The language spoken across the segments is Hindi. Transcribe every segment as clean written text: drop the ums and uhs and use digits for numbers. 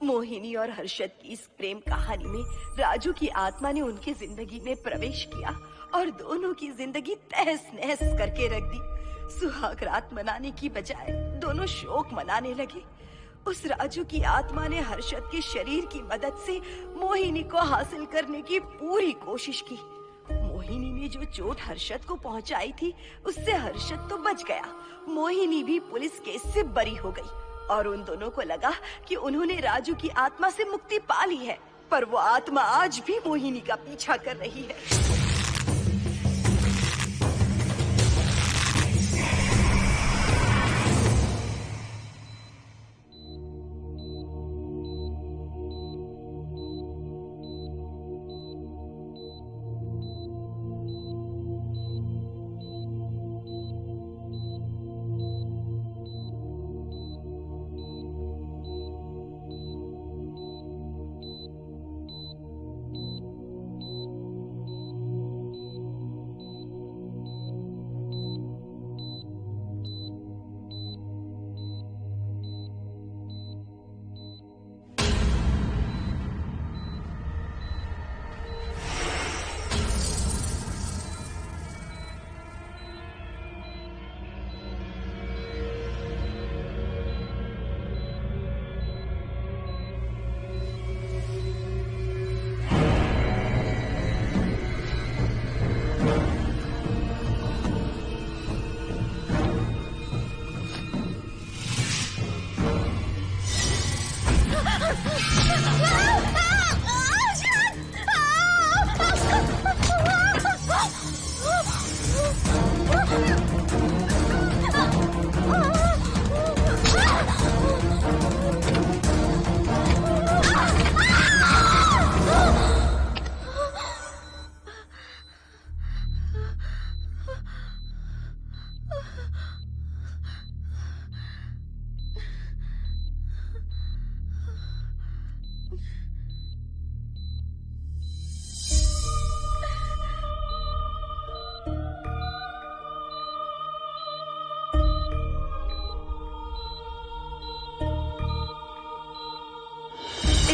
मोहिनी और हर्षद की इस प्रेम कहानी में राजू की आत्मा ने उनकी जिंदगी में प्रवेश किया और दोनों की जिंदगी तहस नहस करके रख दी। सुहाग रात मनाने की बजाय दोनों शोक मनाने लगे। उस राजू की आत्मा ने हर्षद के शरीर की मदद से मोहिनी को हासिल करने की पूरी कोशिश की। मोहिनी ने जो चोट हर्षद को पहुंचाई थी उससे हर्षद तो बच गया, मोहिनी भी पुलिस केस से बरी हो गई और उन दोनों को लगा कि उन्होंने राजू की आत्मा से मुक्ति पा ली है, पर वो आत्मा आज भी मोहिनी का पीछा कर रही है।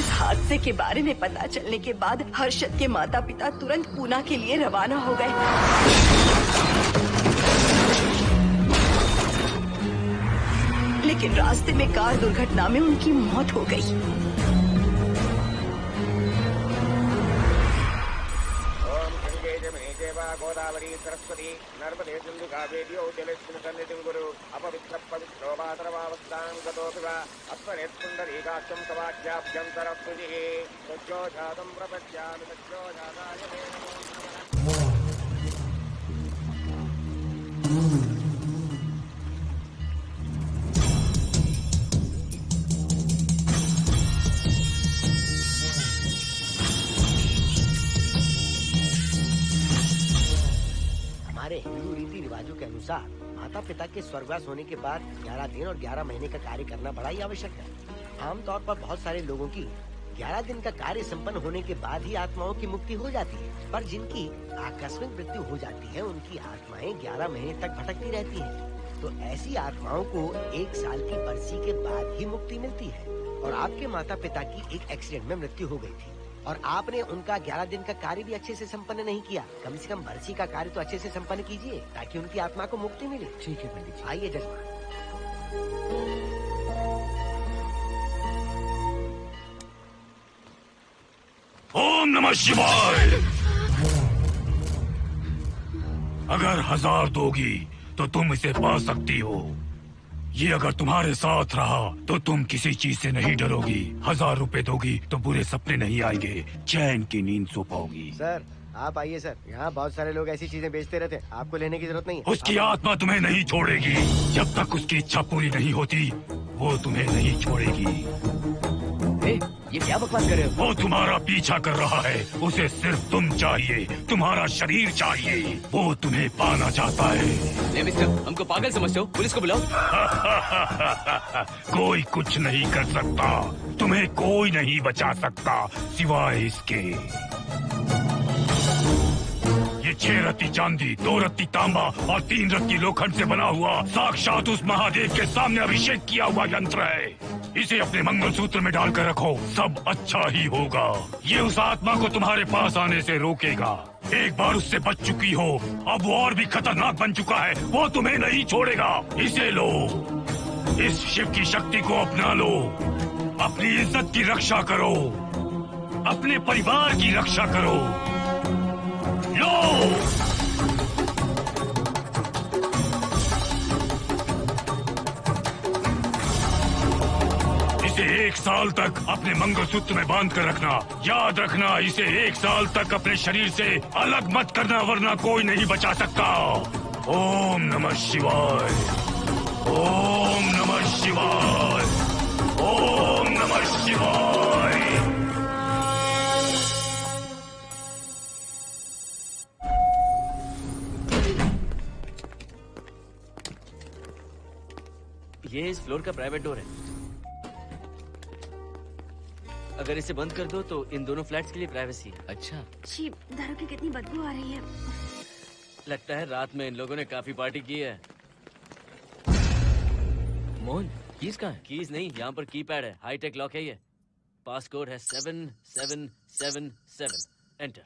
हादसे के बारे में पता चलने के बाद हर्षद के माता पिता तुरंत पूना के लिए रवाना हो गए। लेकिन रास्ते में कार दुर्घटना में उनकी मौत हो गई। गोदावरी सरस्वती नर्मदे सिंधु कावेरी जलेस्मिन् सन्निधिं कुरु अपवित्र पवित्रो मातरमावस्थां गतोऽपि वा अस्मरेत्पुण्डरीकाक्षं तवाख्याभ्यं सरस्वतिः सज्जो जातं प्रपद्यामि सज्जो जाताय मे नमो नमः। हमारे हिंदू रीति रिवाजों के अनुसार माता पिता के स्वर्गवास होने के बाद 11 दिन और 11 महीने का कार्य करना बड़ा ही आवश्यक है। आमतौर पर बहुत सारे लोगों की 11 दिन का कार्य संपन्न होने के बाद ही आत्माओं की मुक्ति हो जाती है, पर जिनकी आकस्मिक मृत्यु हो जाती है उनकी आत्माएं 11 महीने तक भटकती रहती हैं। तो ऐसी आत्माओं को 1 साल की बरसी के बाद ही मुक्ति मिलती है। और आपके माता पिता की एक एक्सीडेंट में मृत्यु हो गई थी और आपने उनका 11 दिन का कार्य भी अच्छे से संपन्न नहीं किया। कम से कम बरसी का कार्य तो अच्छे से संपन्न कीजिए ताकि उनकी आत्मा को मुक्ति मिले। ठीक है पंडित जी। आइए जजमान। ओम नमः शिवाय। अगर 1000 दोगी तो तुम इसे पा सकती हो। ये अगर तुम्हारे साथ रहा तो तुम किसी चीज से नहीं डरोगी। 1000 रुपए दोगी तो बुरे सपने नहीं आएंगे, चैन की नींद सो पाओगी। सर आप आइए सर, यहाँ बहुत सारे लोग ऐसी चीजें बेचते रहते हैं, आपको लेने की जरूरत नहीं है। उसकी आत्मा तुम्हें नहीं छोड़ेगी। जब तक उसकी इच्छा पूरी नहीं होती वो तुम्हें नहीं छोड़ेगी। ये क्या बकवास कर रहे हो? वो तुम्हारा पीछा कर रहा है, उसे सिर्फ तुम चाहिए, तुम्हारा शरीर चाहिए। वो तुम्हें पाना चाहता है। मिस्टर, हमको पागल समझते हो? पुलिस को बुलाओ। कोई कुछ नहीं कर सकता, तुम्हें कोई नहीं बचा सकता सिवाय इसके। ये 6 रत्ती चांदी, 2 रत्ती तांबा और 3 रत्ती लोखंड से बना हुआ साक्षात उस महादेव के सामने अभिषेक किया हुआ यंत्र है। इसे अपने मंगलसूत्र में डालकर रखो, सब अच्छा ही होगा। ये उस आत्मा को तुम्हारे पास आने से रोकेगा। एक बार उससे बच चुकी हो, अब वो और भी खतरनाक बन चुका है, वो तुम्हें नहीं छोड़ेगा। इसे लो, इस शिव की शक्ति को अपना लो, अपनी इज्जत की रक्षा करो, अपने परिवार की रक्षा करो। लो! इसे 1 साल तक अपने मंगलसूत्र में बांध कर रखना। याद रखना, इसे 1 साल तक अपने शरीर से अलग मत करना, वरना कोई नहीं बचा सकता। ओम नमः शिवाय, ओम नमः शिवाय, ओम नमः शिवाय। ये इस फ्लोर का प्राइवेट डोर है। अगर इसे बंद कर दो तो इन दोनों फ्लैट्स के लिए प्राइवेसी है। अच्छा, छी, दारू की कितनी बदबू आ रही है। लगता है रात में इन लोगों ने काफी पार्टी की है। मोहन, कीज कहाँ है? कीज नहीं, यहाँ पर कीपैड है, हाईटेक लॉक है ये। पास कोड है 7777। एंटर।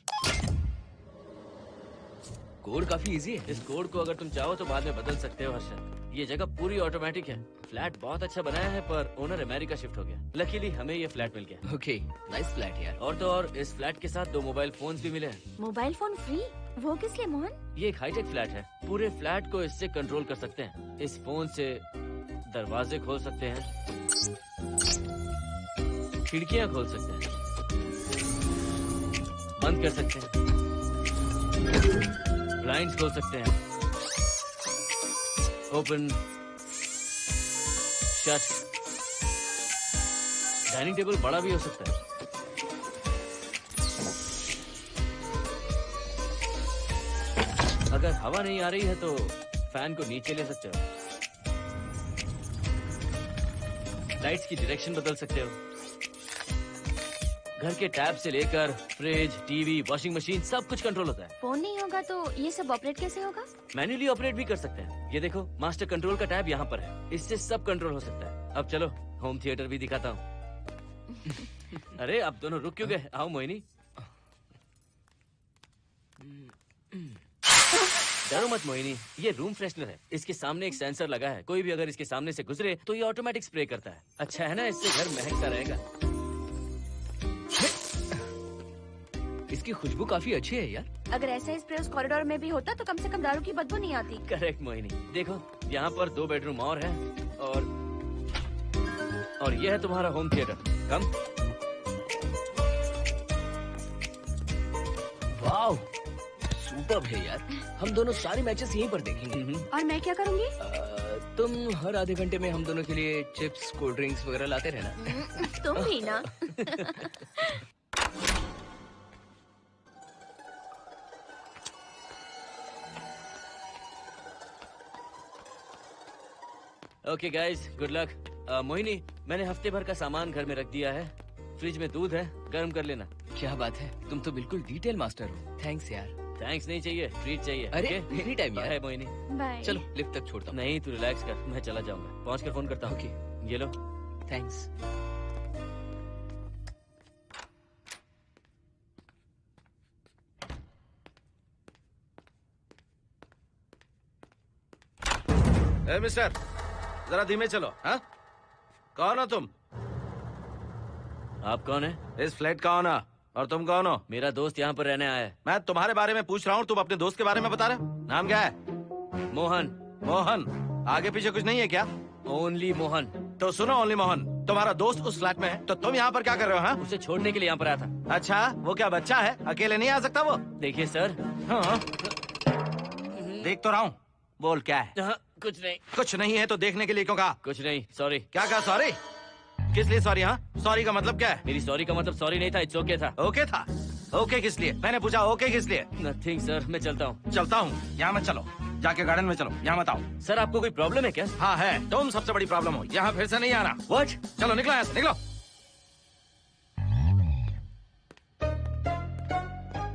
कोड काफी इजी है। इस कोड को अगर तुम चाहो तो बाद में बदल सकते हो हर्षद। ये जगह पूरी ऑटोमेटिक है। फ्लैट बहुत अच्छा बनाया है, पर ओनर अमेरिका शिफ्ट हो गया। लकीली हमें ये फ्लैट मिल गया। ओके, नाइस फ्लैट यार। और तो और इस फ्लैट के साथ 2 मोबाइल फोन्स भी मिले हैं। Mobile phone free? वो किस लिए मोहन? ये एक हाईटेक फ्लैट है, पूरे फ्लैट को इससे कंट्रोल कर सकते हैं। इस फोन से दरवाजे खोल सकते हैं, खिड़कियां खोल सकते हैं, बंद कर सकते हैं, ब्लाइंड्स खोल सकते हैं, ओपन, शट। डाइनिंग टेबल बड़ा भी हो सकता है। अगर हवा नहीं आ रही है तो फैन को नीचे ले सकते हो। लाइट्स की डायरेक्शन बदल सकते हो। घर के टैब से लेकर फ्रिज, टीवी, वॉशिंग मशीन सब कुछ कंट्रोल होता है। फोन नहीं होगा तो ये सब ऑपरेट कैसे होगा? मैन्युअली ऑपरेट भी कर सकते हैं। ये देखो, मास्टर कंट्रोल का टैब यहाँ पर है, इससे सब कंट्रोल हो सकता है। अब चलो होम थिएटर भी दिखाता हूँ। अरे आप दोनों रुक क्यों गए? आओ मोहिनी। डरो मत मोहिनी, ये रूम फ्रेशनर है। इसके सामने एक सेंसर लगा है, कोई भी अगर इसके सामने से गुजरे तो ये ऑटोमेटिक स्प्रे करता है। अच्छा है ना, इससे घर महकता रहेगा। इसकी खुशबू काफी अच्छी है यार। अगर ऐसा स्प्रे उस कॉरिडोर में भी होता तो कम से कम दारू की बदबू नहीं आती। करेक्ट मोहिनी। देखो, यहाँ पर 2 बेडरूम और है, और ये है तुम्हारा होम थिएटर। कम। वाओ, सुपर्ब है यार। हम दोनों सारे मैचेस यहीं पर देखेंगे। और मैं क्या करूँगी? तुम हर आधे घंटे में हम दोनों के लिए चिप्स, कोल्ड ड्रिंक्स वगैरह लाते रहना। तुम ही ना। Okay guys, good luck. Mohini, मैंने हफ्ते भर का सामान घर में रख दिया है। फ्रिज में दूध है, गर्म कर लेना। क्या बात है, तुम तो बिल्कुल डिटेल मास्टर हो। थैंक्स यार। थैंक्स नहीं चाहिए, ट्रीट चाहिए। अरे एनी टाइम यार। मोहिनी, बाय। चलो लिफ्ट तक छोड़ता हूँ। नहीं, तू रिलैक्स कर, मैं चला जाऊंगा। पहुँच कर फोन करता हूँ। ओके, ये लो। थैंक्स। ए मिस्टर, जरा धीमे चलो। हाँ, कौन हो तुम? आप कौन है? इस फ्लैट का ओनर। और तुम कौन हो? मेरा दोस्त यहाँ पर रहने आया है। मैं तुम्हारे बारे में पूछ रहा हूँ, तुम अपने दोस्त के बारे में बता रहे हो? नाम क्या है? मोहन। मोहन? आगे पीछे कुछ नहीं है क्या? ओनली मोहन। तो सुनो ओनली मोहन, तुम्हारा दोस्त उस फ्लैट में है, तो तुम यहाँ पर क्या कर रहे हो? हाँ? उसे छोड़ने के लिए यहाँ पर आया था। अच्छा, वो क्या बच्चा है? अकेले नहीं आ सकता वो? देखिए सर। हाँ। देख तो रहा हूँ, बोल क्या है? हाँ, कुछ नहीं। कुछ नहीं है तो देखने के लिए क्यों कहा? कुछ नहीं, सॉरी। क्या कहा सॉरी? किस लिए सॉरी? हाँ, सॉरी का मतलब क्या है? मेरी सॉरी का मतलब सॉरी नहीं था, इट्स ओके था। ओके था? ओके किस लिए? मैंने पूछा ओके किस लिए? नथिंग सर, मैं चलता हूँ। चलता हूँ? यहाँ मत चलो, जाके गार्डन में चलो, यहाँ मत आओ। सर आपको कोई प्रॉब्लम है क्या? हाँ है, तुम सबसे बड़ी प्रॉब्लम हो। यहाँ फिर से नहीं आना। व्हाट? चलो निकलो यहाँ से, निकलो।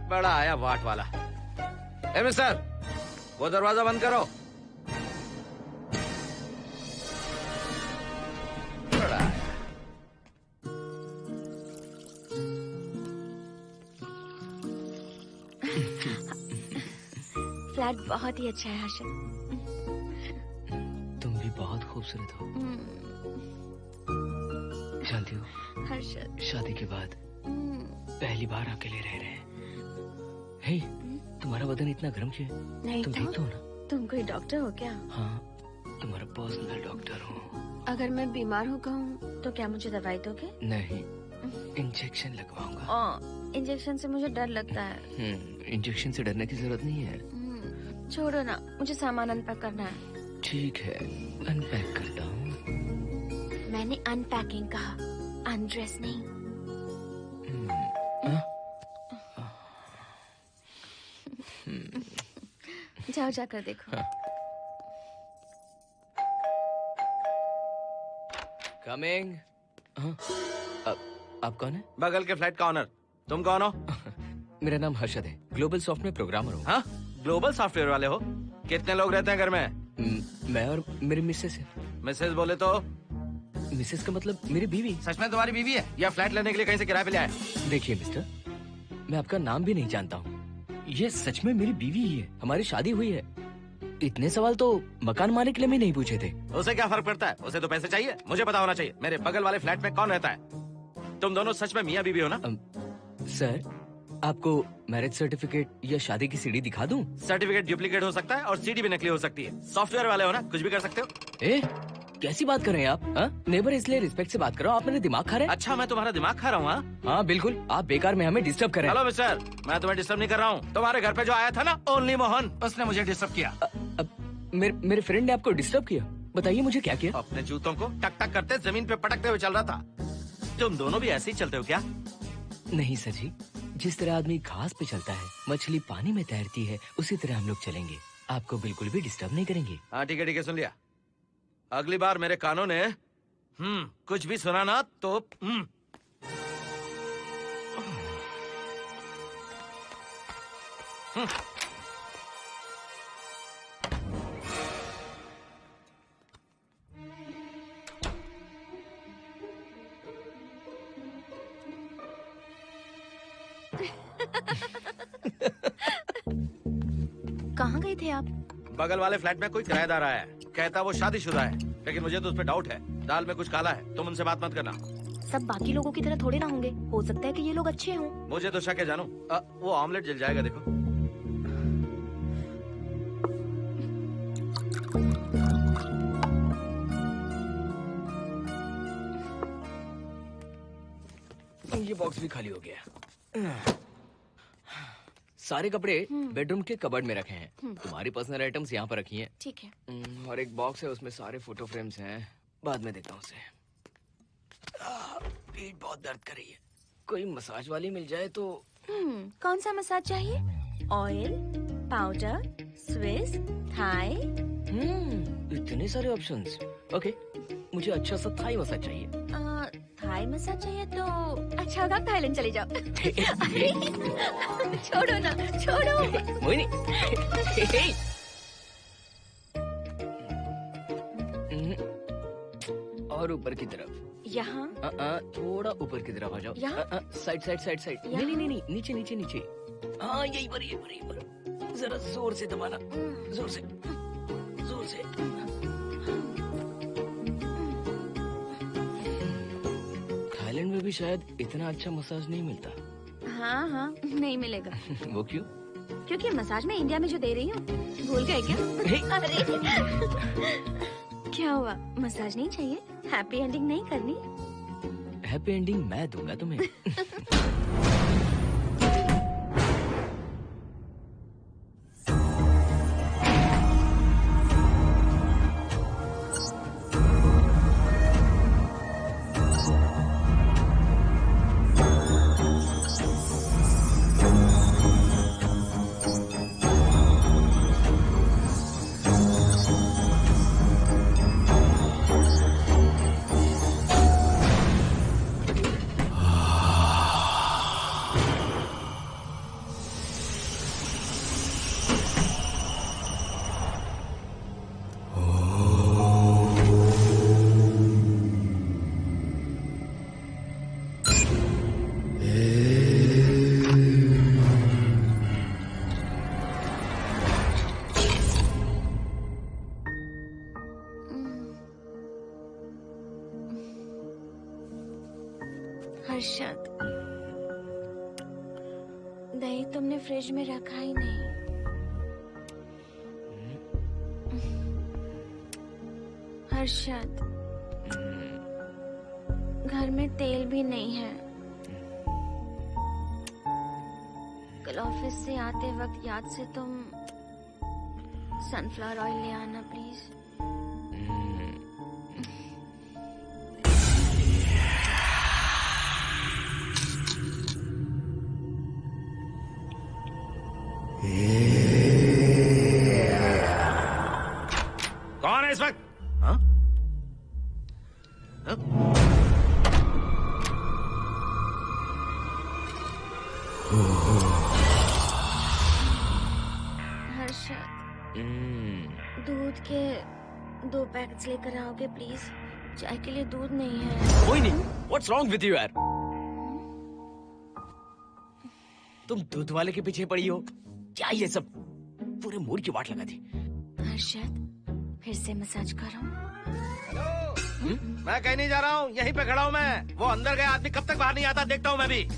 बड़ा आया वाट वाला। ए मिस्टर, वो दरवाजा बंद करो। बड़ा आया। फ्लैट बहुत ही अच्छा है हर्षद। तुम भी बहुत खूबसूरत हो। जानती हो, हर्षद शादी के बाद पहली बार अकेले रह रहे हैं। हे, तुम्हारा बदन इतना गर्म क्यों है? नहीं तुम ठीक तो हो ना? तुम कोई डॉक्टर हो क्या? हाँ, तुम्हारा पर्सनल डॉक्टर हूँ। अगर मैं बीमार हो गऊँ तो क्या मुझे दवाई दोगे? नहीं, इंजेक्शन लगवाऊंगा। इंजेक्शन से मुझे डर लगता है। इंजेक्शन से डरने की जरूरत नहीं है। छोड़ो ना, मुझे सामान अनपैक करना है। ठीक है, अनपैक करता हूँ। मैंने अनपैकिंग कहा, अनड्रेस नहीं। जाओ जाकर देखो। कमिंग। आप कौन है? बगल के फ्लैट का ऑनर। तुम कौन हो? मेरा नाम हर्षद है, ग्लोबल सॉफ्टवेयर प्रोग्रामर हूँ। हाँ, ग्लोबल सॉफ्टवेयर वाले हो? कितने लोग रहते हैं घर में? मैं और मेरी मिसेस है। मिसेज बोले तो? मिसेस का मतलब मेरी बीवी। सच में तुम्हारी बीवी है या फ्लैट लेने के लिए कहीं से किराए पे ले आए? देखिए मिस्टर, मैं आपका नाम भी नहीं जानता हूँ। ये सच में मेरी बीवी ही है, हमारी शादी हुई है। इतने सवाल तो मकान मालिक ने भी नहीं पूछे थे। उसे क्या फर्क पड़ता है? उसे तो पैसे चाहिए, मुझे पता होना चाहिए। मेरे बगल वाले फ्लैट में कौन रहता है? तुम दोनों सच में मियाँ बीवी हो ना? सर, आपको मैरिज सर्टिफिकेट या शादी की सीडी दिखा दूं? सर्टिफिकेट डुप्लीकेट हो सकता है और सीडी भी नकली हो सकती है। सॉफ्टवेयर वाले हो ना, कुछ भी कर सकते हो। कैसी बात कर रहे हैं आप? नेबर, इसलिए रिस्पेक्ट से बात करो। आप मेरे दिमाग खा रहे हैं? अच्छा, मैं तुम्हारा दिमाग खा रहा हूँ? हाँ बिल्कुल, आप बेकार में हमें डिस्टर्ब कर रहे हैं। हेलो मिस्टर, मैं तुम्हें डिस्टर्ब नहीं कर रहा हूँ। तुम्हारे घर पे जो आया था ना, ओनली मोहन, उसने मुझे डिस्टर्ब किया। मेरे फ्रेंड ने आपको डिस्टर्ब किया? बताइए मुझे क्या किया? अपने जूतों को टक टक करते जमीन पे पटकते हुए चल रहा था। तुम दोनों भी ऐसे ही चलते हो क्या? नहीं सर जी, जिस तरह आदमी घास पे चलता है, मछली पानी में तैरती है, उसी तरह हम लोग चलेंगे। आपको बिल्कुल भी डिस्टर्ब नहीं करेंगे। हाँ ठीक है, सुन लिया। अगली बार मेरे कानों ने कुछ भी सुना ना तो कहाँ गए थे आप? बगल वाले फ्लैट में कोई किराएदार आया है, कहता वो शादीशुदा है, लेकिन मुझे तो उस पर डाउट है। दाल में कुछ काला है, तुम उनसे बात मत करना। सब बाकी लोगों की तरह थोड़े ना होंगे, हो सकता है कि ये लोग अच्छे हों। मुझे तो शक है जानू। वो ऑमलेट जल जाएगा, देखो। ये बॉक्स भी खाली हो गया। सारे कपड़े बेडरूम के कबर्ड में रखे हैं। तुम्हारी पर्सनल आइटम्स यहाँ पर रखी हैं। ठीक है। और एक बॉक्स है, उसमें सारे फोटो फ्रेम्स हैं। बाद में देता हूँ उसे। पीठ बहुत दर्द कर रही है, कोई मसाज वाली मिल जाए तो। कौन सा मसाज चाहिए? Oil, powder, Swiss, Thai? इतने सारे ऑप्शंस। ओके, मुझे अच्छा सा थाई मसाज चाहिए। थाई मसाज चाहिए तो अच्छा होगा थाईलैंड चले जाओ। अरे छोड़ो ना, छोड़ो। वही नहीं। और ऊपर की तरफ। यहाँ? थोड़ा ऊपर की तरफ आ जाओ। यहाँ? Side side side side. नहीं नहीं नहीं, नीचे नीचे नीचे। हाँ यही पर, यही पर, यही पर। जरा जोर से दबाना, जोर से, जोर से। थाईलैंड में भी शायद इतना अच्छा मसाज नहीं मिलता। हाँ हाँ, नहीं मिलेगा। वो क्यों? क्योंकि मसाज मैं इंडिया में जो दे रही हूँ, भूल गए क्या? अरे क्या हुआ, मसाज नहीं चाहिए? हैप्पी एंडिंग नहीं करनी? हैप्पी एंडिंग मैं दूंगा तुम्हें। हर्षद, दही तुमने फ्रिज में रखा ही नहीं। हर्षद, घर में तेल भी नहीं है। कल ऑफिस से आते वक्त याद से तुम सनफ्लावर ऑयल ले आना प्लीज। कौन है इस वक्त? हाँ? हाँ? हर्षद, दूध के 2 पैकेट्स लेकर आओगे प्लीज? चाय के लिए दूध नहीं है। कोई नहीं। What's wrong with you यार? तुम दूध वाले के पीछे पड़ी हो? क्या ये सब? पूरे मूड की वाट लगा दी। हर्षद, फिर से मसाज करो। मैं कहीं नहीं जा रहा हूँ, यहीं पे खड़ा हूँ मैं। वो अंदर गया आदमी कब तक बाहर नहीं आता, देखता हूँ मैं भी।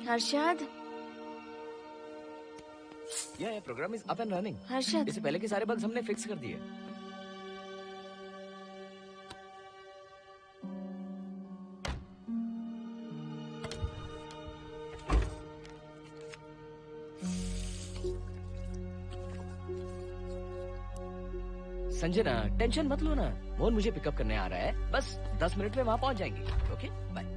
हर्षद, ये programme is up and running. Harshad, इससे पहले के सारे बग्स हमने फिक्स कर दिए। संजना, टेंशन मत लो ना, मोहन मुझे पिकअप करने आ रहा है, बस 10 मिनट में वहां पहुंच जाएंगे। Okay bye.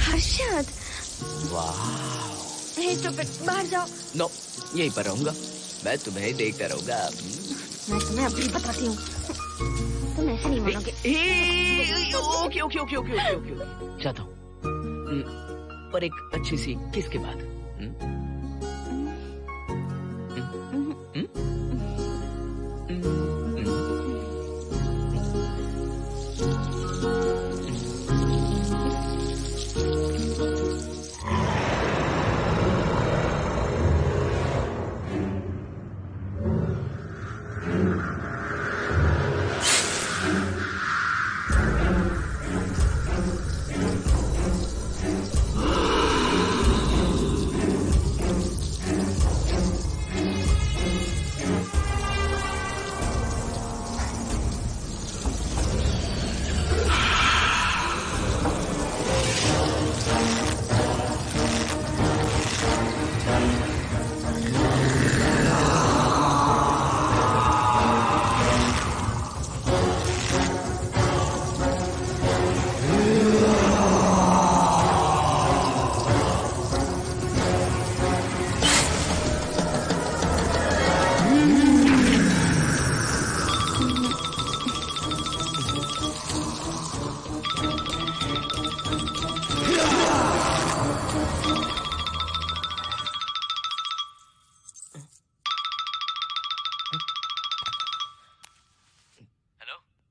हर्षद, बाहर जाओ। नो, यहीं पर रहूंगा, मैं तुम्हें देखता रहूंगा। मैं तुम्हें अभी बताती हूँ, तुम ऐसे नहीं मानोगे। Okay okay okay okay okay okay, चाहता हूँ, पर एक अच्छी सी किस के बाद।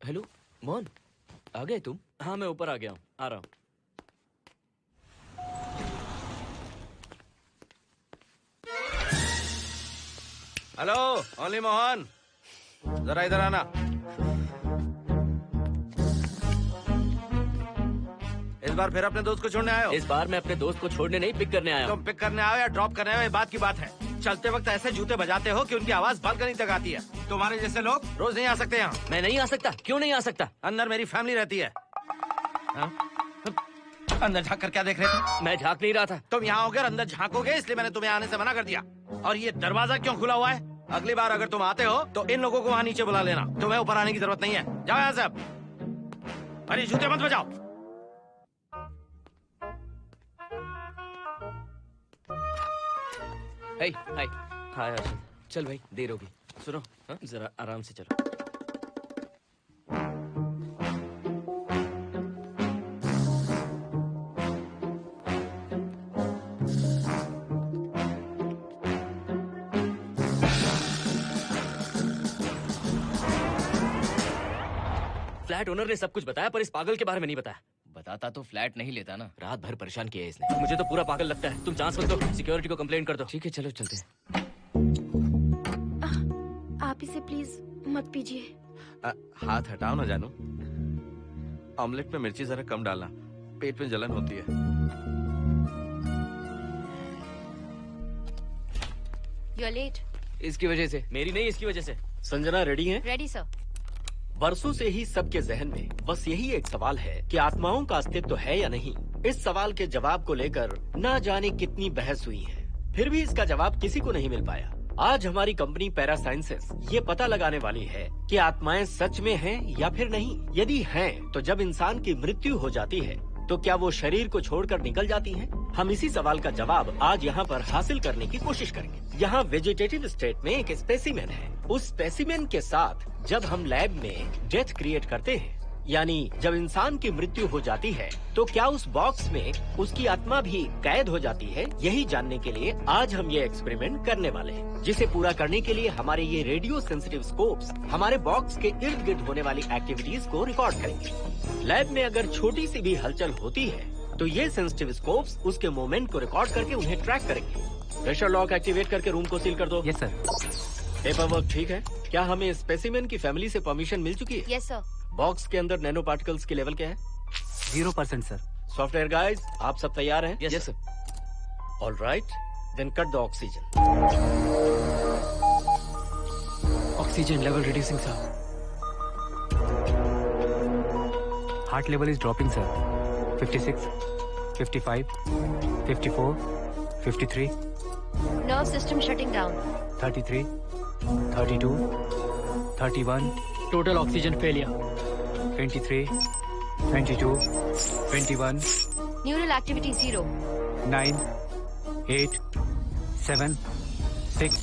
हेलो मोहन, आ गए तुम? हाँ मैं ऊपर आ गया हूँ, आ रहा हूँ। हेलो ओनली मोहन, जरा इधर आना। इस बार फिर अपने दोस्त को छोड़ने आए हो? इस बार मैं अपने दोस्त को छोड़ने नहीं, पिक करने आया हूँ। तुम पिक करने आए या ड्रॉप करने आए, ये बात की बात है। चलते वक्त ऐसे जूते बजाते हो कि उनकी आवाज बालकनी तक आती है। तुम्हारे जैसे लोग रोज नहीं आ सकते यहाँ। मैं नहीं आ सकता? क्यों नहीं आ सकता? अंदर मेरी फैमिली रहती है। अंदर झांक कर क्या देख रहे थे? मैं झांक नहीं रहा था। तुम यहाँ होकर अंदर झांकोगे, इसलिए मैंने तुम्हें आने से मना कर दिया। और ये दरवाजा क्यों खुला हुआ है? अगली बार अगर तुम आते हो तो इन लोगों को वहाँ नीचे बुला लेना, तुम्हें ऊपर आने की जरूरत नहीं है। जाओ यहाँ से अब। अरे जूते मत बजाओ। हाय हाय हाय हर्षद। चल भाई देर होगी। सुनो हाँ जरा आराम से चलो। फ्लैट ओनर ने सब कुछ बताया पर इस पागल के बारे में नहीं बताया। बताता तो फ्लैट नहीं लेता ना। रात भर परेशान किया है इसने। मुझे तो पूरा पागल लगता है। तुम चांस मत दो, सिक्योरिटी को कंप्लेंट कर दो। ठीक है चलो चलते हैं। आप इसे प्लीज मत पीजिए। हाथ हटाओ ना जानू। ऑमलेट में मिर्ची जरा कम डालना, पेट में जलन होती है। You are late. इसकी वजह से। मेरी नहीं, इसकी वजह से। संजना रेडी हैं? Ready sir. बरसों से ही सबके जहन में बस यही एक सवाल है कि आत्माओं का अस्तित्व है या नहीं। इस सवाल के जवाब को लेकर ना जाने कितनी बहस हुई है, फिर भी इसका जवाब किसी को नहीं मिल पाया। आज हमारी कंपनी पैरा साइंसेस ये पता लगाने वाली है कि आत्माएं सच में हैं या फिर नहीं। यदि हैं, तो जब इंसान की मृत्यु हो जाती है तो क्या वो शरीर को छोड़कर निकल जाती हैं? हम इसी सवाल का जवाब आज यहाँ पर हासिल करने की कोशिश करेंगे। यहाँ वेजिटेटिव स्टेट में एक स्पेसिमेन है। उस स्पेसिमेन के साथ जब हम लैब में डेथ क्रिएट करते हैं, यानी जब इंसान की मृत्यु हो जाती है, तो क्या उस बॉक्स में उसकी आत्मा भी कैद हो जाती है? यही जानने के लिए आज हम ये एक्सपेरिमेंट करने वाले हैं, जिसे पूरा करने के लिए हमारे ये रेडियो सेंसिटिव स्कोप्स हमारे बॉक्स के इर्द गिर्द होने वाली एक्टिविटीज को रिकॉर्ड करेंगे। लैब में अगर छोटी सी भी हलचल होती है तो ये सेंसिटिव स्कोप्स उसके मूवमेंट को रिकॉर्ड करके उन्हें ट्रैक करेंगे। प्रेशर लॉक एक्टिवेट करके रूम को सील कर दो। Yes sir. पेपर वर्क ठीक है? क्या हमें स्पेसिमेन की फैमिली से परमिशन मिल चुकी है? Yes sir. बॉक्स के अंदर नैनो पार्टिकल्स की लेवल क्या है? 0% सर। सॉफ्टवेयर गाइस, आप सब तैयार हैं? Yes sir. All right, then cut the oxygen. Oxygen level reducing sir. Heart level is dropping sir. 56, 55, 54, 53, Nerve system shutting down. 33, 32, 31. Total oxygen failure. 23, 22, 21. Neural activity 0. 9, 8, 7, 6,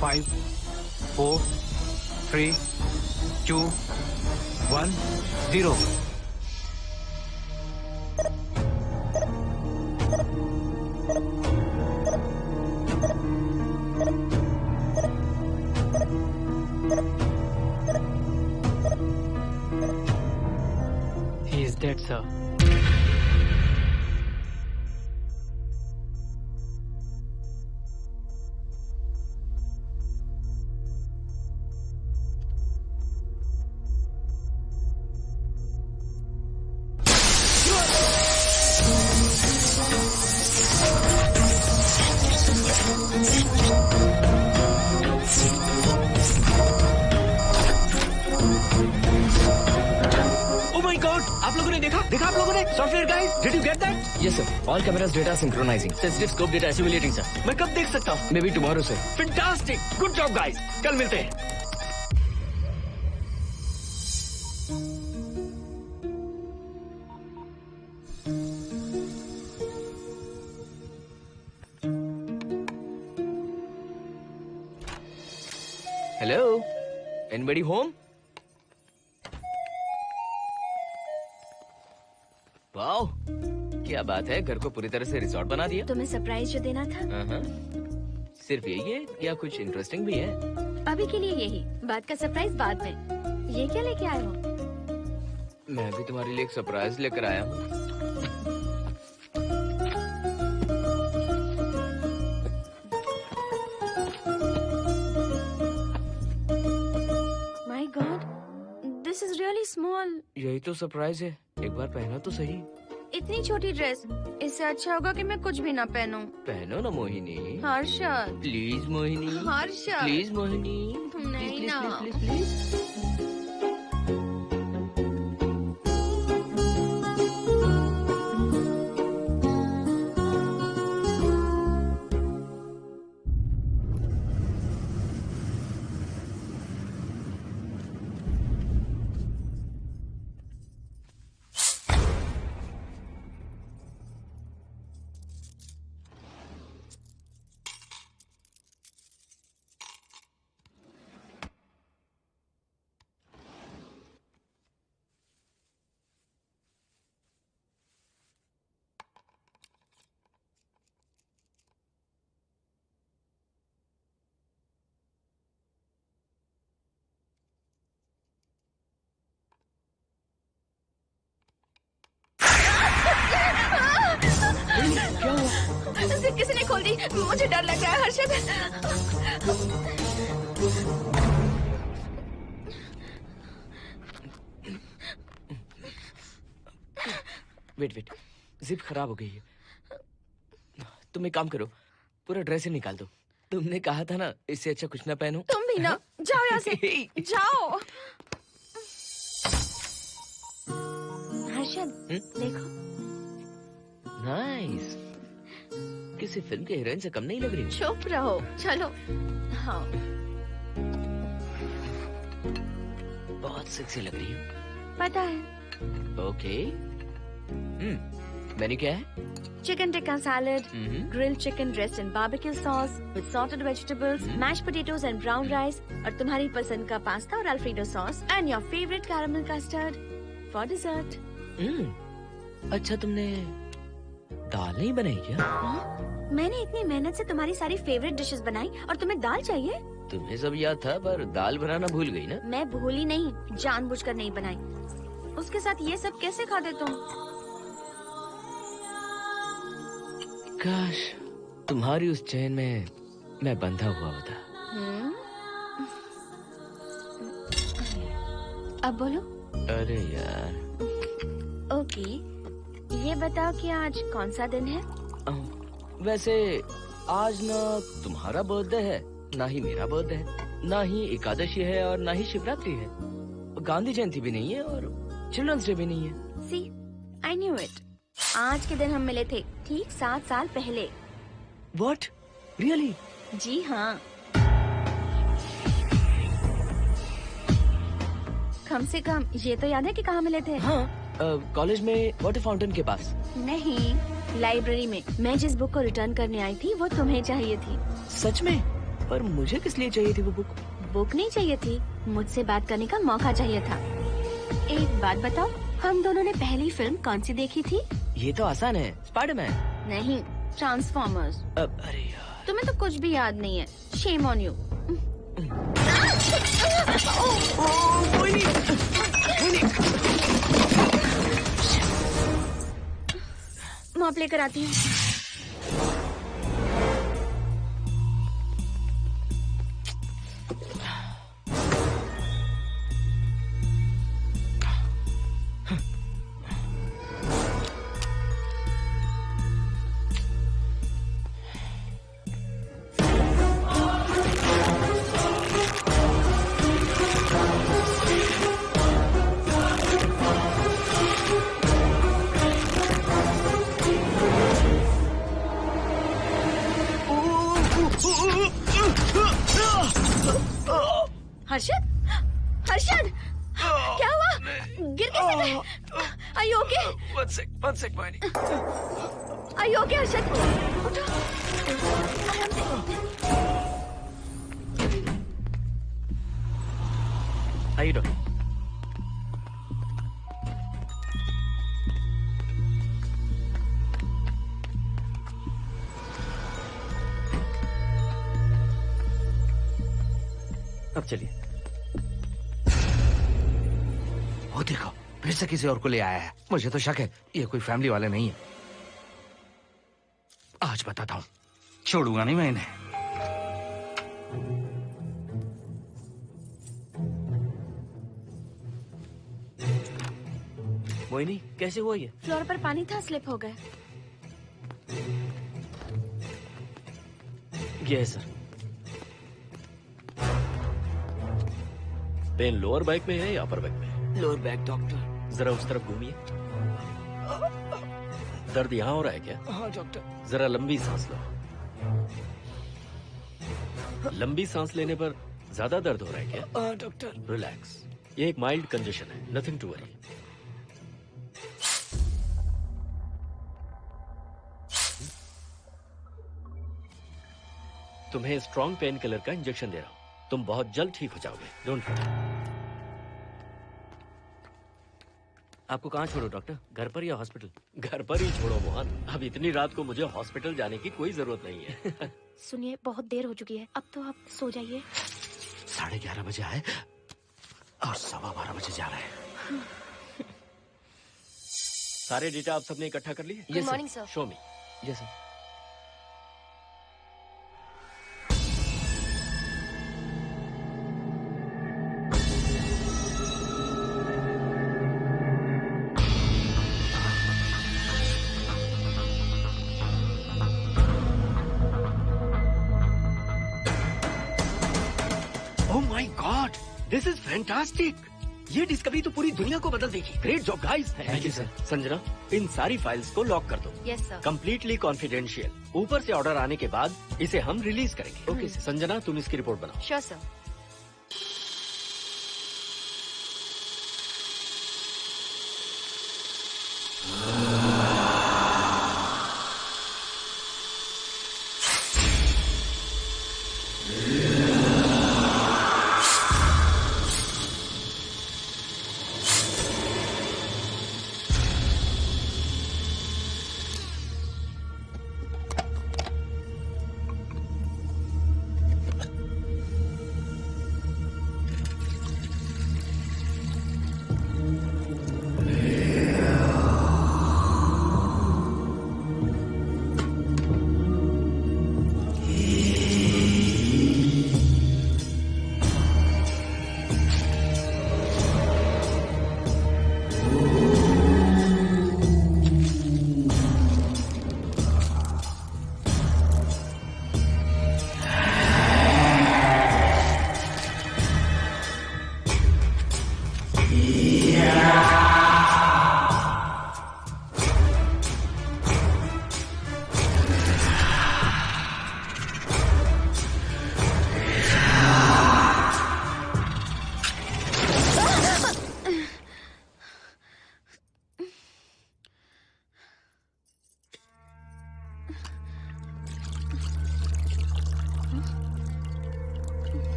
5, 4, 3, 2, 1, 0. He is dead, sir. आप लोगों ने देखा आप लोगों ने? Software guys, did you get that? Yes, sir. All cameras data synchronizing. Sensitive scope data assimilating sir. मैं कब देख सकता हूँ? Maybe tomorrow, sir. Fantastic, good job guys, कल मिलते हैं। Hello? Anybody home? वाओ, क्या बात है, घर को पूरी तरह से रिसोर्ट बना दिया। तुम्हें सरप्राइज जो देना था, सिर्फ यही है या कुछ इंटरेस्टिंग भी है? अभी के लिए यही, बाद का सरप्राइज बाद में। ये क्या लेके आए हो? मैं भी तुम्हारे लिए एक सरप्राइज लेकर आया हूँ। My God, this is really small. यही तो सरप्राइज है, एक बार पहना तो सही। इतनी छोटी ड्रेस, इससे अच्छा होगा कि मैं कुछ भी ना पहनूं। पहनो ना मोहिनी। हर्षद, प्लीज मोहिनी। हर्षद, प्लीज मोहिनी। नहीं प्लीज, ना। Please, please, please. किसी ने खोल दी। मुझे डर लग रहा है हर्षद। वेट, जिप खराब हो गई है। तुम एक काम करो, पूरा ड्रेस ही निकाल दो। तुमने कहा था ना इससे अच्छा कुछ ना पहनो। तुम भी ना, जाओ यहाँ से, जाओ। हर्षद, देखो। नाइस। किसी फिल्म के हीरोइन से कम नहीं लग रही। चुप रहो, चलो। हाँ। बहुत सेक्सी लग रही हो। पता है। ओके। मेन्यू क्या है? Chicken tikka salad, grilled chicken dressed in barbecue sauce with salted vegetables, mashed potatoes and brown rice, और तुम्हारी पसंद का पास्ता और alfredo sauce, and your favorite caramel custard for dessert. अच्छा, तुमने दाल नहीं बनाई क्या? मैंने इतनी मेहनत से तुम्हारी सारी फेवरेट डिशेस बनाई और तुम्हें दाल चाहिए? तुम्हें सब याद था पर दाल बनाना भूल गई ना? मैं भूली नहीं, जानबूझकर नहीं बनाई। उसके साथ ये सब कैसे खाते तुम? काश तुम्हारी उस चैन में मैं बंधा हुआ होता। अब बोलो। अरे यार। ओके, ये बताओ कि आज कौन सा दिन है? वैसे आज ना तुम्हारा बर्थडे है, ना ही मेरा बर्थडे है, ना ही एकादशी है और ना ही शिवरात्रि है। गांधी जयंती भी नहीं है और चिल्ड्रंस डे भी नहीं है। See, I knew it. आज के दिन हम मिले थे, ठीक 7 साल पहले। What? Really? जी हाँ। कम से कम ये तो याद है कि कहाँ मिले थे? हाँ, कॉलेज में वाटर फाउंटेन के पास। नहीं, लाइब्रेरी में। मैं जिस बुक को रिटर्न करने आई थी वो तुम्हें चाहिए थी। सच में? पर मुझे किस लिए चाहिए थी वो बुक? बुक नहीं चाहिए थी, मुझसे बात करने का मौका चाहिए था। एक बात बताओ, हम दोनों ने पहली फिल्म कौन सी देखी थी? ये तो आसान है, स्पाइडरमैन। नहीं, ट्रांसफॉर्मर्स। अरे यार, तुम्हें तो कुछ भी याद नहीं है। Shame on you. मॉप लेकर आती हूँ। हर्षद, हर्षद, क्या हुआ? गिर कैसे गए? Are you okay? One sec, Moini. Are you okay, Harshad? उठो, आराम से। आइए डॉक्टर। अब चलिए। वो देखो, फिर से किसी और को ले आया है। मुझे तो शक है ये कोई फैमिली वाले नहीं है। आज बताता हूँ, छोड़ूंगा नहीं मैं इन्हें। मोहिनी, कैसे हुआ ये? फ्लोर पर पानी था, स्लिप हो गए। ये है सर। पेन लोअर बैक में है या अपर बैक में? Lower back doctor. जरा उस तरफ घूमिए। दर्द यहाँ हो रहा है क्या? हाँ डॉक्टर। जरा लंबी सांस लो। लंबी सांस लेने पर ज्यादा दर्द हो रहा है क्या? हाँ डॉक्टर। रिलैक्स, ये एक माइल्ड कंजेशन है, नथिंग टू वरी। तुम्हें स्ट्रॉन्ग पेन किलर का इंजेक्शन दे रहा हूं, तुम बहुत जल्द ठीक हो जाओगे। Don't worry. आपको कहाँ छोड़ो डॉक्टर, घर पर या हॉस्पिटल? घर पर ही छोड़ो मोहन, अब इतनी रात को मुझे हॉस्पिटल जाने की कोई जरूरत नहीं है। सुनिए, बहुत देर हो चुकी है, अब तो आप सो जाइए। 11:30 बजे आए और 12:15 बजे जा रहे हैं। सारे डेटा आप सबने इकट्ठा कर लिए? Good morning, sir. Show me. Yes sir. This is fantastic. ये डिस्कवरी तो पूरी दुनिया को बदल देगी। Great job guys. Thank you sir. Sanjana, इन सारी फाइल्स को लॉक कर दो। Yes sir. Completely confidential. ऊपर से ऑर्डर आने के बाद इसे हम रिलीज करेंगे। ओके संजना, तुम इसकी रिपोर्ट बनाओ। Sure sir.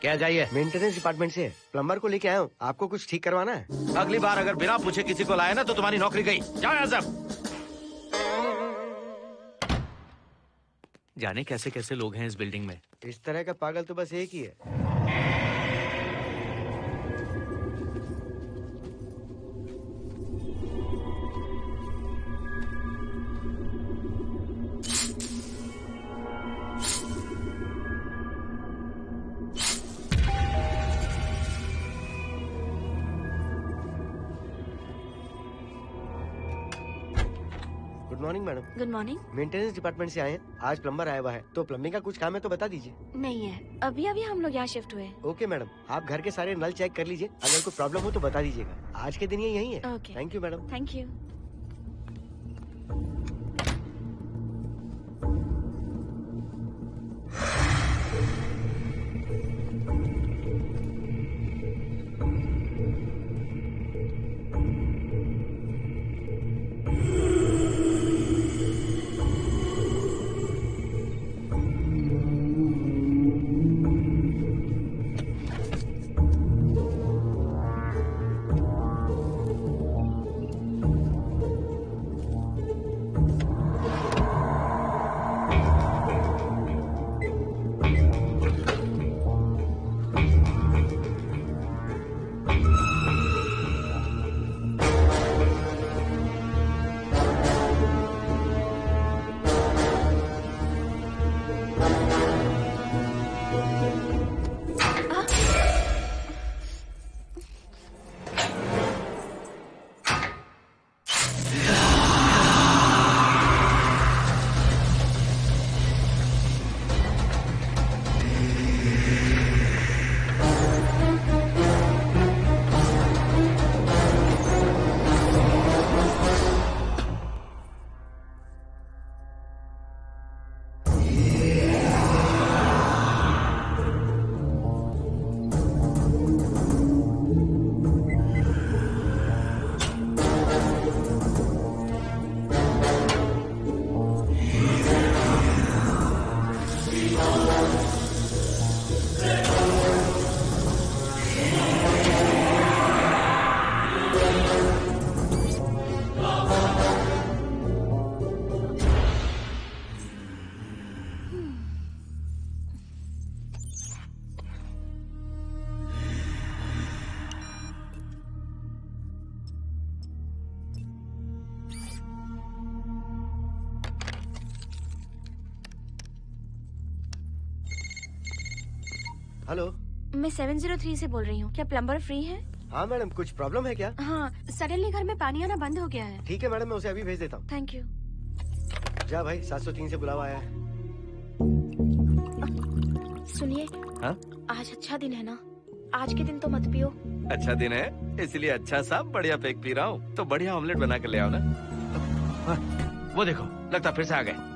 क्या चाहिए? मेंटेनेंस डिपार्टमेंट से प्लम्बर को लेके आया हूँ। आपको कुछ ठीक करवाना है? अगली बार अगर बिना पूछे किसी को लाए ना तो तुम्हारी नौकरी गई। जाओ यहाँ सब। जाने कैसे कैसे लोग हैं इस बिल्डिंग में। इस तरह का पागल तो बस एक ही है। Good good morning madam. Good morning. Maintenance department से आए हैं। आज प्लम्बर आया हुआ है, तो प्लम्बिंग का कुछ काम है तो बता दीजिए। नहीं है, अभी अभी हम लोग यहाँ शिफ्ट हुए। ओके मैडम, आप घर के सारे नल चेक कर लीजिए, अगर कोई प्रॉब्लम हो तो बता दीजिएगा। आज के दिन ये यही है। Okay. Thank you madam. Thank you. Hello, मैं 703 से बोल रही हूँ। क्या प्लम्बर फ्री है? हाँ मैडम, कुछ प्रॉब्लम है क्या? हाँ, सडनली घर में पानी आना बंद हो गया है। ठीक है मैडम, मैं उसे अभी भेज देता हूँ। Thank you. जा भाई, 703 से बुलावा आया है। सुनिए, हाँ? आज अच्छा दिन है ना? आज के दिन तो मत पियो। अच्छा दिन है, इसलिए अच्छा सा बढ़िया पेक पी रहा हूँ। तो बढ़िया ऑमलेट बना कर ले आओ ना। वो देखो, लगता फिर से आ गए।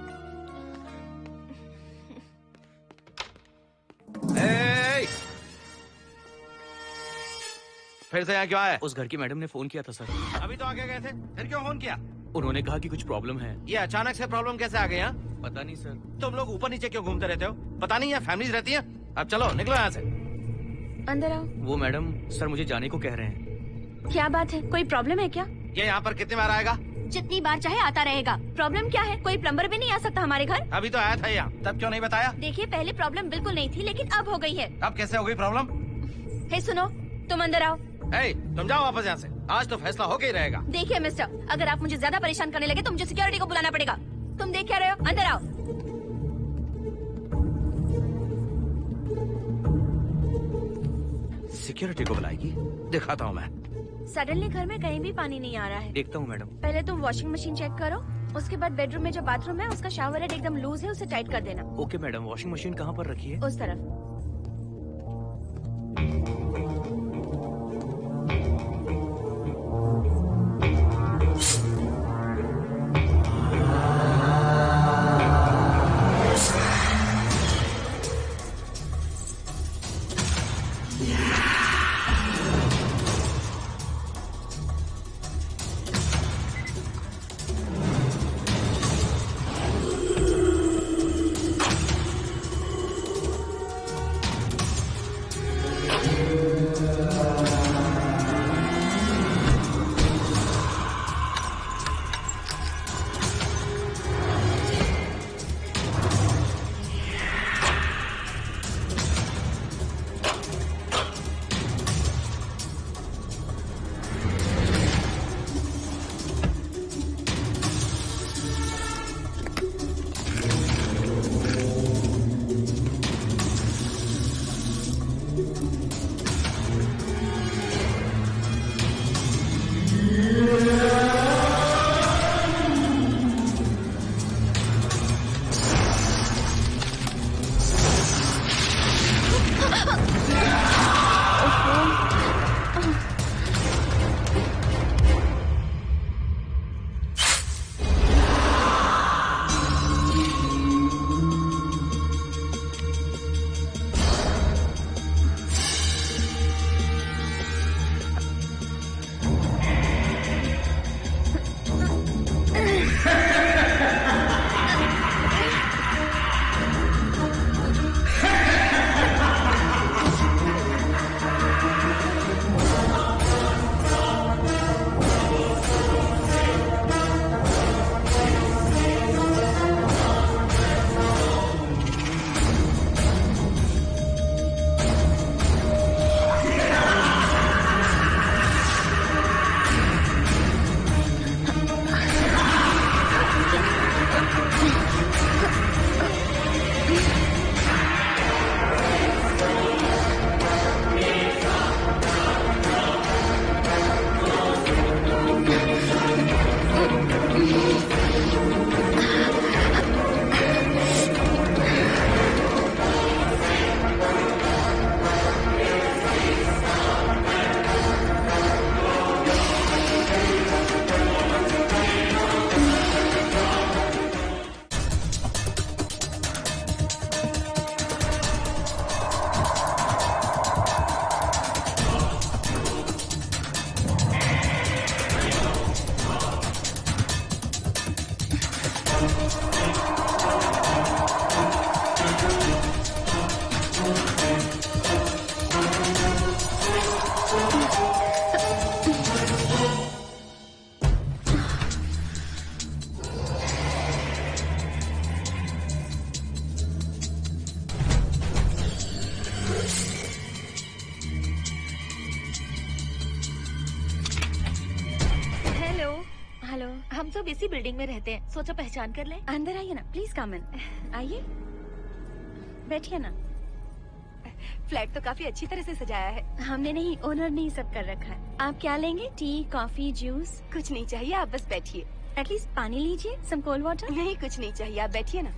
फिर से यहाँ क्यों आया? उस घर की मैडम ने फोन किया था सर। अभी तो आगे गए थे, फिर क्यों फोन किया? उन्होंने कहा कि कुछ प्रॉब्लम है। ये अचानक से प्रॉब्लम कैसे आ गई? यहाँ पता नहीं सर। तुम लोग ऊपर नीचे क्यों घूमते रहते हो? पता नहीं है फैमिलीज रहती है। अब चलो निकलो यहाँ से। अंदर आओ। वो मैडम सर मुझे जाने को कह रहे हैं। क्या बात है, कोई प्रॉब्लम है क्या? ये यहाँ पर कितनी बार आएगा? जितनी बार चाहे आता रहेगा। प्रॉब्लम क्या है? कोई प्लम्बर भी नहीं आ सकता हमारे घर? अभी तो आया था यहाँ, तब क्यों नहीं बताया? देखिए, पहले प्रॉब्लम बिल्कुल नहीं थी, लेकिन अब हो गई है। अब कैसे हो गई प्रॉब्लम? हे सुनो, तुम अंदर आओ। तुम जाओ वापस यहाँ से। आज तो फैसला होके ही रहेगा। देखिए मिस्टर, अगर आप मुझे ज्यादा परेशान करने लगे तो मुझे सिक्योरिटी को बुलाना पड़ेगा। तुम देख क्या रहे हो? अंदर आओ। सिक्योरिटी को बुलाएगी? दिखाता हूँ मैं। सडनली घर में कहीं भी पानी नहीं आ रहा है। देखता हूँ मैडम। पहले तुम वॉशिंग मशीन चेक करो, उसके बाद बेडरूम में जो बाथरूम है उसका शावर हेड एकदम लूज है, उसे टाइट कर देना। ओके मैडम, वॉशिंग मशीन कहाँ पर रखी है? उस तरफ। हम सब इसी बिल्डिंग में रहते हैं, सोचा पहचान कर लें। अंदर आइए ना, प्लीज कम इन। आइए, बैठिए ना। फ्लैट तो काफी अच्छी तरह से सजाया है। हमने नहीं, ओनर ने ही सब कर रखा है। आप क्या लेंगे? T, coffee, juice? कुछ नहीं चाहिए, आप बस बैठिए। एटलीस्ट पानी लीजिए, सम कोल्ड वाटर। नहीं, कुछ नहीं चाहिए, आप बैठिए ना।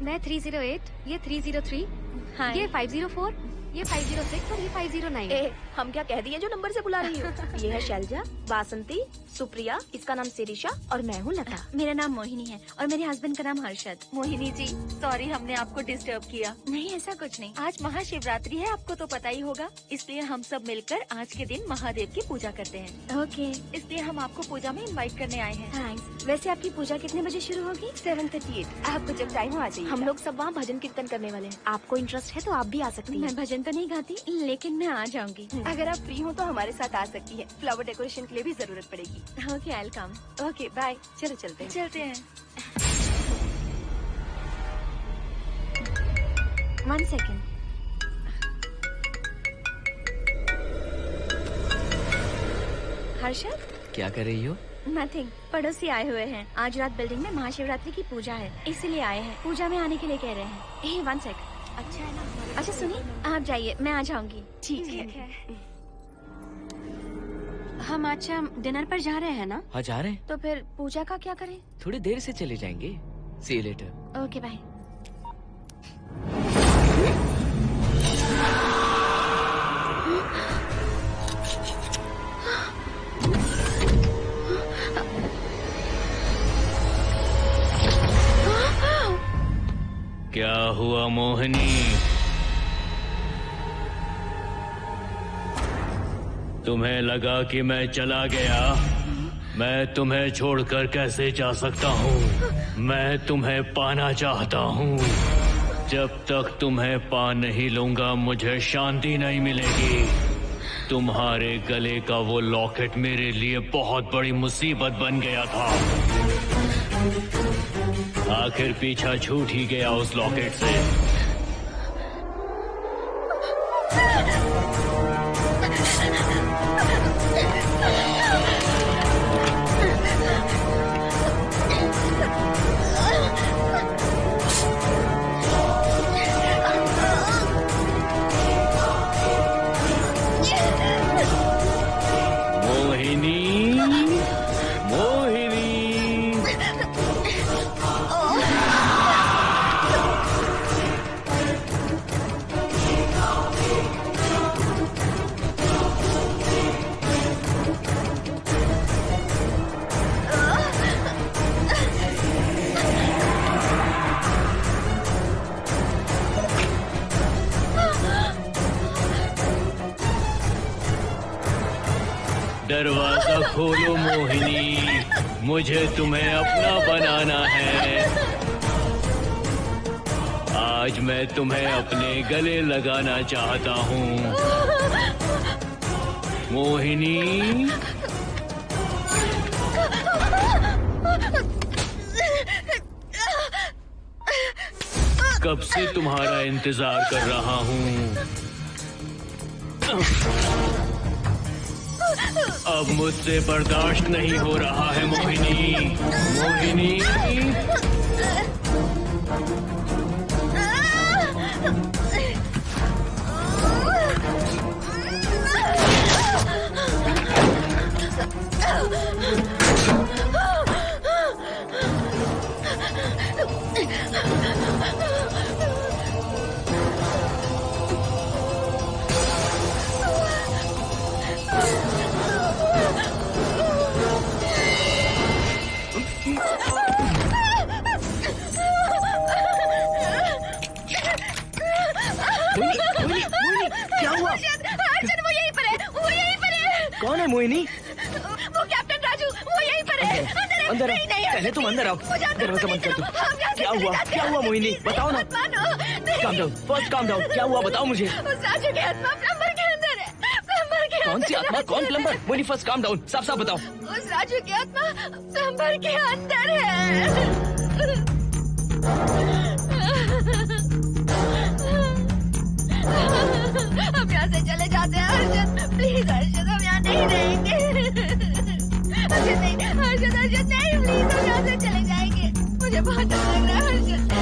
मैं 308, ये 303, हाँ। ये 504, ये 506 और ये 509। ए, हम क्या कह दिए जो नंबर से बुला रही हो? ये है शैलजा, वासंती, सुप्रिया, इसका नाम शिरीषा और मैं हूँ लता। मेरा नाम मोहिनी है और मेरे हस्बैंड का नाम हर्षद। मोहिनी जी, सॉरी हमने आपको डिस्टर्ब किया। नहीं, ऐसा कुछ नहीं। आज महाशिवरात्रि है, आपको तो पता ही होगा, इसलिए हम सब मिलकर आज के दिन महादेव की पूजा करते हैं। ओके, इसलिए हम आपको पूजा में इनवाइट करने आए हैं। थैंक्स। वैसे आपकी पूजा कितने बजे शुरू होगी? 7:38। आपको जब टाइम हो आ जाइए। हम लोग सब वहाँ भजन कीर्तन करने वाले हैं। आपको इंटरेस्ट है तो आप भी आ सकती हैं। मैं भजन तो नहीं गाती, लेकिन मैं आ जाऊंगी। अगर आप फ्री हो तो हमारे साथ आ सकती है। फ्लावर डेकोरेशन के लिए भी जरूरत पड़ेगी। Okay, I will come. Okay, bye. चलो चलते हैं। चलते हैं। 1 सेकेंड। हर्षद, क्या कर रही हो? नथिंग। पड़ोसी आए हुए हैं। आज रात बिल्डिंग में महाशिवरात्रि की पूजा है, इसीलिए आए हैं। पूजा में आने के लिए कह रहे हैं। 1 सेकेंड। अच्छा है ना? अच्छा सुनिए, आप जाइए, मैं आ जाऊंगी। ठीक है। हम आज डिनर पर जा रहे हैं ना? हाँ जा रहे हैं। तो फिर पूजा का क्या करें? थोड़ी देर से चले जाएंगे। See you later. Okay, bye. क्या हुआ मोहिनी? तुम्हें लगा कि मैं चला गया? मैं तुम्हें छोड़कर कैसे जा सकता हूँ? मैं तुम्हें पाना चाहता हूँ। जब तक तुम्हें पा नहीं लूंगा मुझे शांति नहीं मिलेगी। तुम्हारे गले का वो लॉकेट मेरे लिए बहुत बड़ी मुसीबत बन गया था। आखिर पीछा छूट ही गया उस लॉकेट से। दरवाजा खोलो मोहिनी, मुझे तुम्हें अपना बनाना है। आज मैं तुम्हें अपने गले लगाना चाहता हूँ मोहिनी। कब से तुम्हारा इंतजार कर रहा हूँ। अब मुझसे बर्दाश्त नहीं हो रहा है मोहिनी। मोहिनी कौन है मोहिनी? वो कैप्टन राजू, वो यहीं पर है। अंदर आओ, पहले तुम अंदर आओ। दरवाजा बंद कर दो। क्या हुआ? क्या हुआ मोहिनी? बताओ ना। Calm down, first calm down. क्या हुआ बताओ मुझे। उस राजू की आत्मा प्लम्बर के अंदर है। प्लम्बर के कौन सी आत्मा? कौन plumber? Mohini first calm down, साफ साफ बताओ। उस राजू की आत्मा प्लम्बर के अंदर है। हम यहाँ से चले जाते हैं हर्षद, प्लीज हर्षद, हम यहाँ नहीं रहेंगे। हर्षद नहीं, हर्षद हर्षद नहीं, प्लीज हम यहाँ से चले जाएंगे। मुझे बहुत डर लग रहा है हर्षद,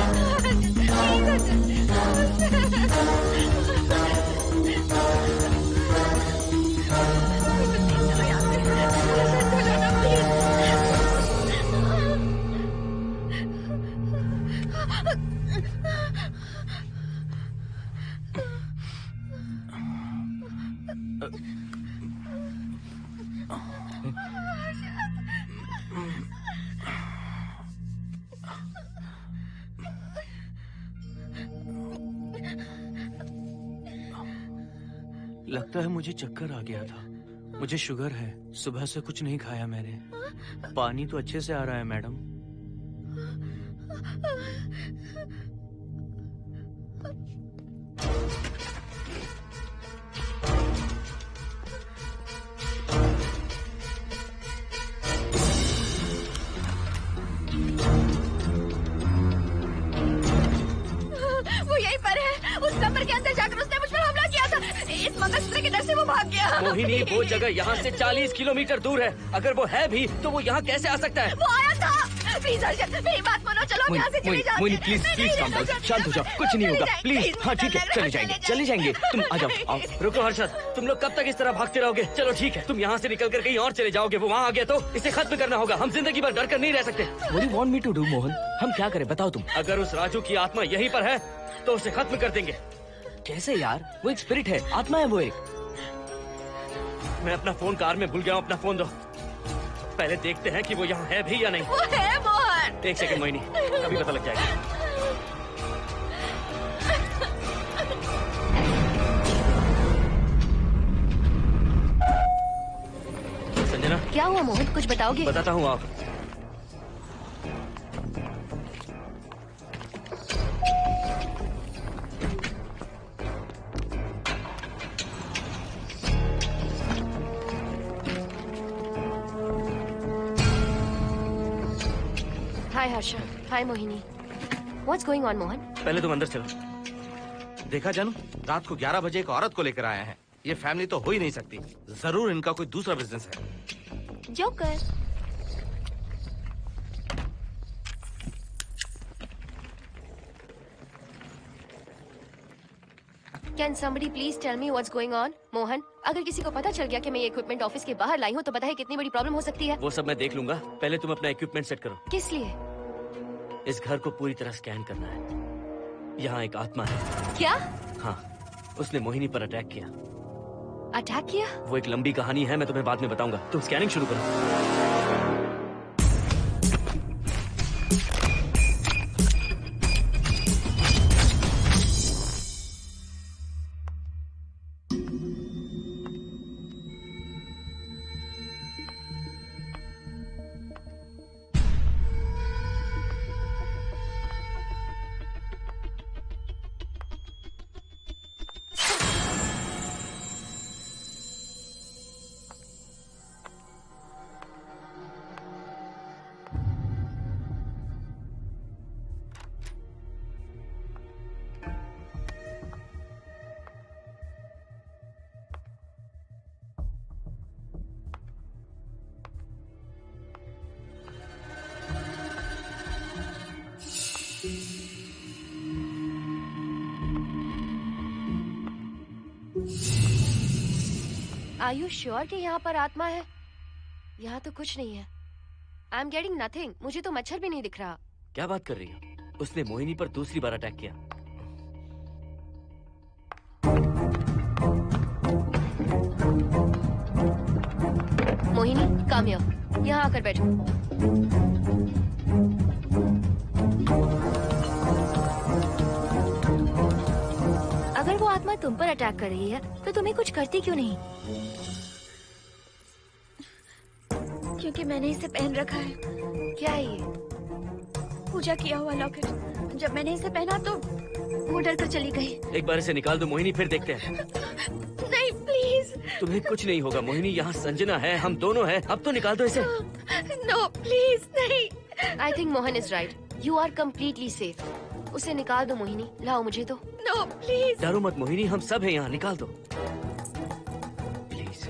लगता है मुझे चक्कर आ गया था। मुझे शुगर है, सुबह से कुछ नहीं खाया मैंने। पानी तो अच्छे से आ रहा है मैडम। वो यहीं पर है। उस कमरे के अंदर जाकर उसने मुझ पर हमला किया था। इस मंगलसूत्र के डर से वो भाग गया। मोहिनी, वो जगह यहाँ से 40 किलोमीटर दूर है। अगर वो है भी तो वो यहाँ कैसे आ सकता है? वो आया था। प्लीज हर्षद, मेरी बात मानो, चलो हम यहाँ से चले जाते हैं। Mohini please please calm down, शांत हो जाओ, कुछ नहीं होगा प्लीज। हाँ ठीक है, चले जाएंगे, तुम आ जाओ। आओ। रुको हर्षद, तुम लोग कब तक इस तरह भागते रहोगे? चलो ठीक है, तुम यहाँ से निकल कर कहीं और चले जाओगे। वो वहाँ आ गया तो इसे खत्म करना होगा। हम जिंदगी भर डर कर नहीं रह सकते। What do you want me to do, Mohan? हम क्या करें बताओ तुम। अगर उस राजू की आत्मा यहीं पर है तो उसे खत्म कर देंगे। कैसे यार? वो एक स्पिरिट है, आत्मा है वो एक। मैं अपना फोन कार में भूल गया हूँ। अपना फोन दो। पहले देखते हैं कि वो यहाँ है भी या नहीं। वो है मोहन। एक सेकंड मोहिनी, अभी पता लग जाएगा। संजना, क्या हुआ मोहन, कुछ बताओगे? बताता हूँ आप। हाय हर्षा, हाय Mohini. What's going on, Mohan? पहले तुम अंदर चलो। देखा जानू, रात को 11 बजे एक औरत को लेकर आया है। ये फैमिली तो हो ही नहीं सकती। जरूर इनका कोई दूसरा बिजनेस है। Joker. Can somebody please tell me what's going on? Mohan, अगर किसी को पता चल गया कि मैं ये इक्विपमेंट ऑफिस के बाहर लाई हूँ तो पता है कितनी बड़ी प्रॉब्लम हो सकती है। वो सब मैं देख लूंगा। पहले तुम अपना इक्विपमेंट सेट करो। किस लिए? इस घर को पूरी तरह स्कैन करना है। यहाँ एक आत्मा है। क्या? हाँ, उसने मोहिनी पर अटैक किया। अटैक किया? वो एक लंबी कहानी है, मैं तुम्हें बाद में बताऊंगा। तुम स्कैनिंग शुरू करो। Are you sure कि यहाँ पर आत्मा है? यहाँ तो कुछ नहीं है। I am getting nothing. मुझे तो मच्छर भी नहीं दिख रहा। क्या बात कर रही हो? उसने मोहिनी पर दूसरी बार अटैक किया। Mohini, come here. यहाँ आकर बैठो। अगर वो आत्मा तुम पर अटैक कर रही है तो तुम्हें कुछ करती क्यों नहीं? क्योंकि मैंने इसे पहन रखा है। क्या है ये? पूजा किया हुआ लॉकेट। जब मैंने इसे पहना तो वो डर कर चली गई। एक बार इसे निकाल दो मोहिनी, फिर देखते हैं। नहीं प्लीज। तुम्हें कुछ नहीं होगा मोहिनी, यहाँ संजना है, हम दोनों हैं। अब तो निकाल दो इसे। नो प्लीज नहीं। I think Mohan is right. You are completely safe. उसे निकाल दो मोहिनी। लाओ मुझे तो। No please. डरो मत मोहिनी, हम सब हैं यहाँ, निकाल दो। प्लीज।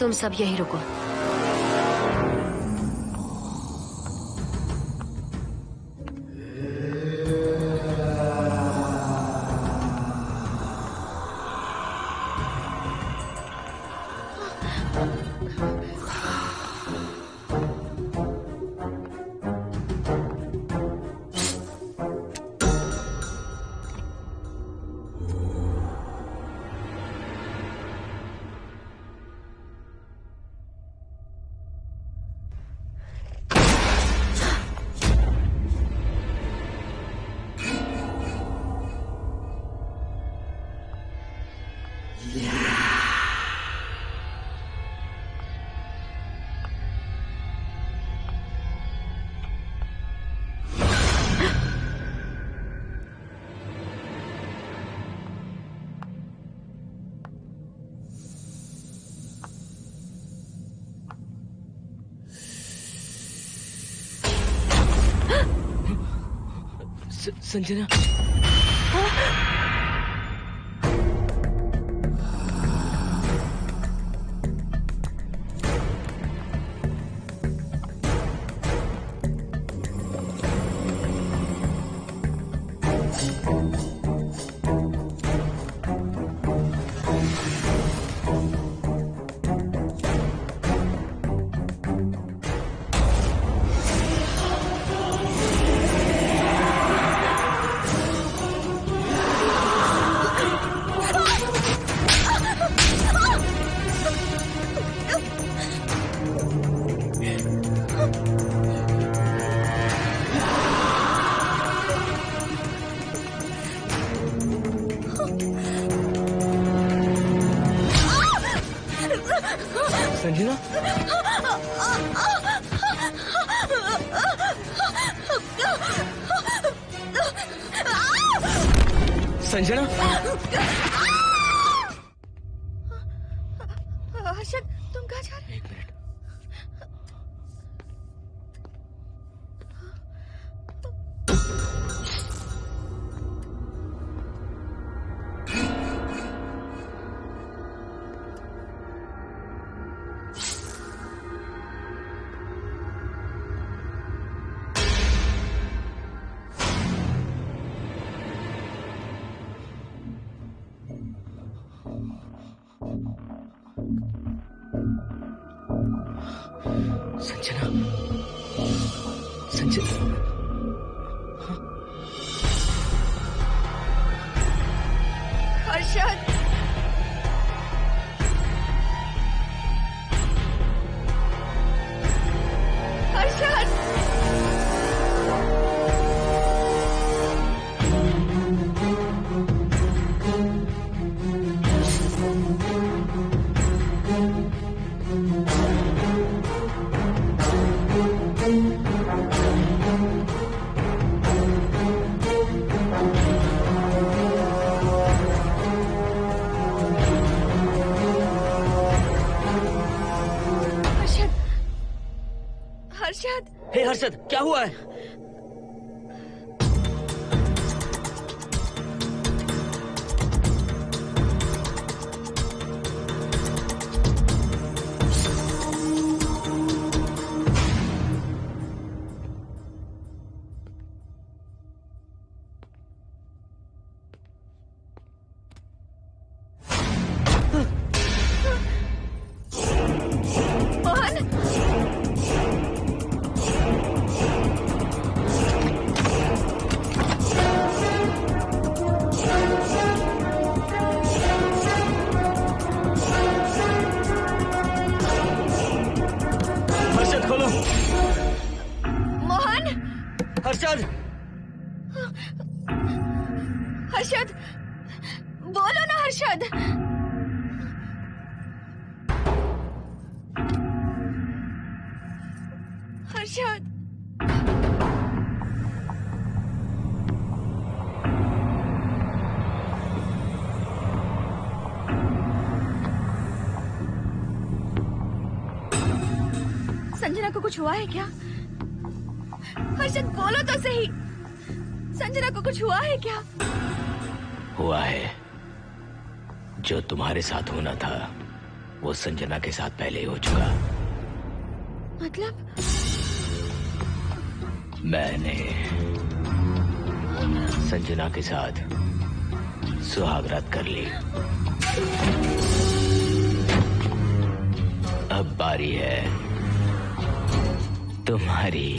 तुम सब यही रुको। संजना, संजना, संजना, हर्षद, तुम कहाँ जा रहे? एक मिनट। संजना, संजना, हर्षद, हर्षद, हर्षद, हे हर्षद, क्या हुआ है? हर्षद, हर्षद, बोलो ना हर्षद। हर्षद, संजना को कुछ हुआ है क्या? हर्षद बोलो तो सही, संजना को कुछ हुआ है क्या? हुआ है, जो तुम्हारे साथ होना था वो संजना के साथ पहले ही हो चुका। मतलब? मैंने संजना के साथ सुहागरात कर ली। अब बारी है तुम्हारी।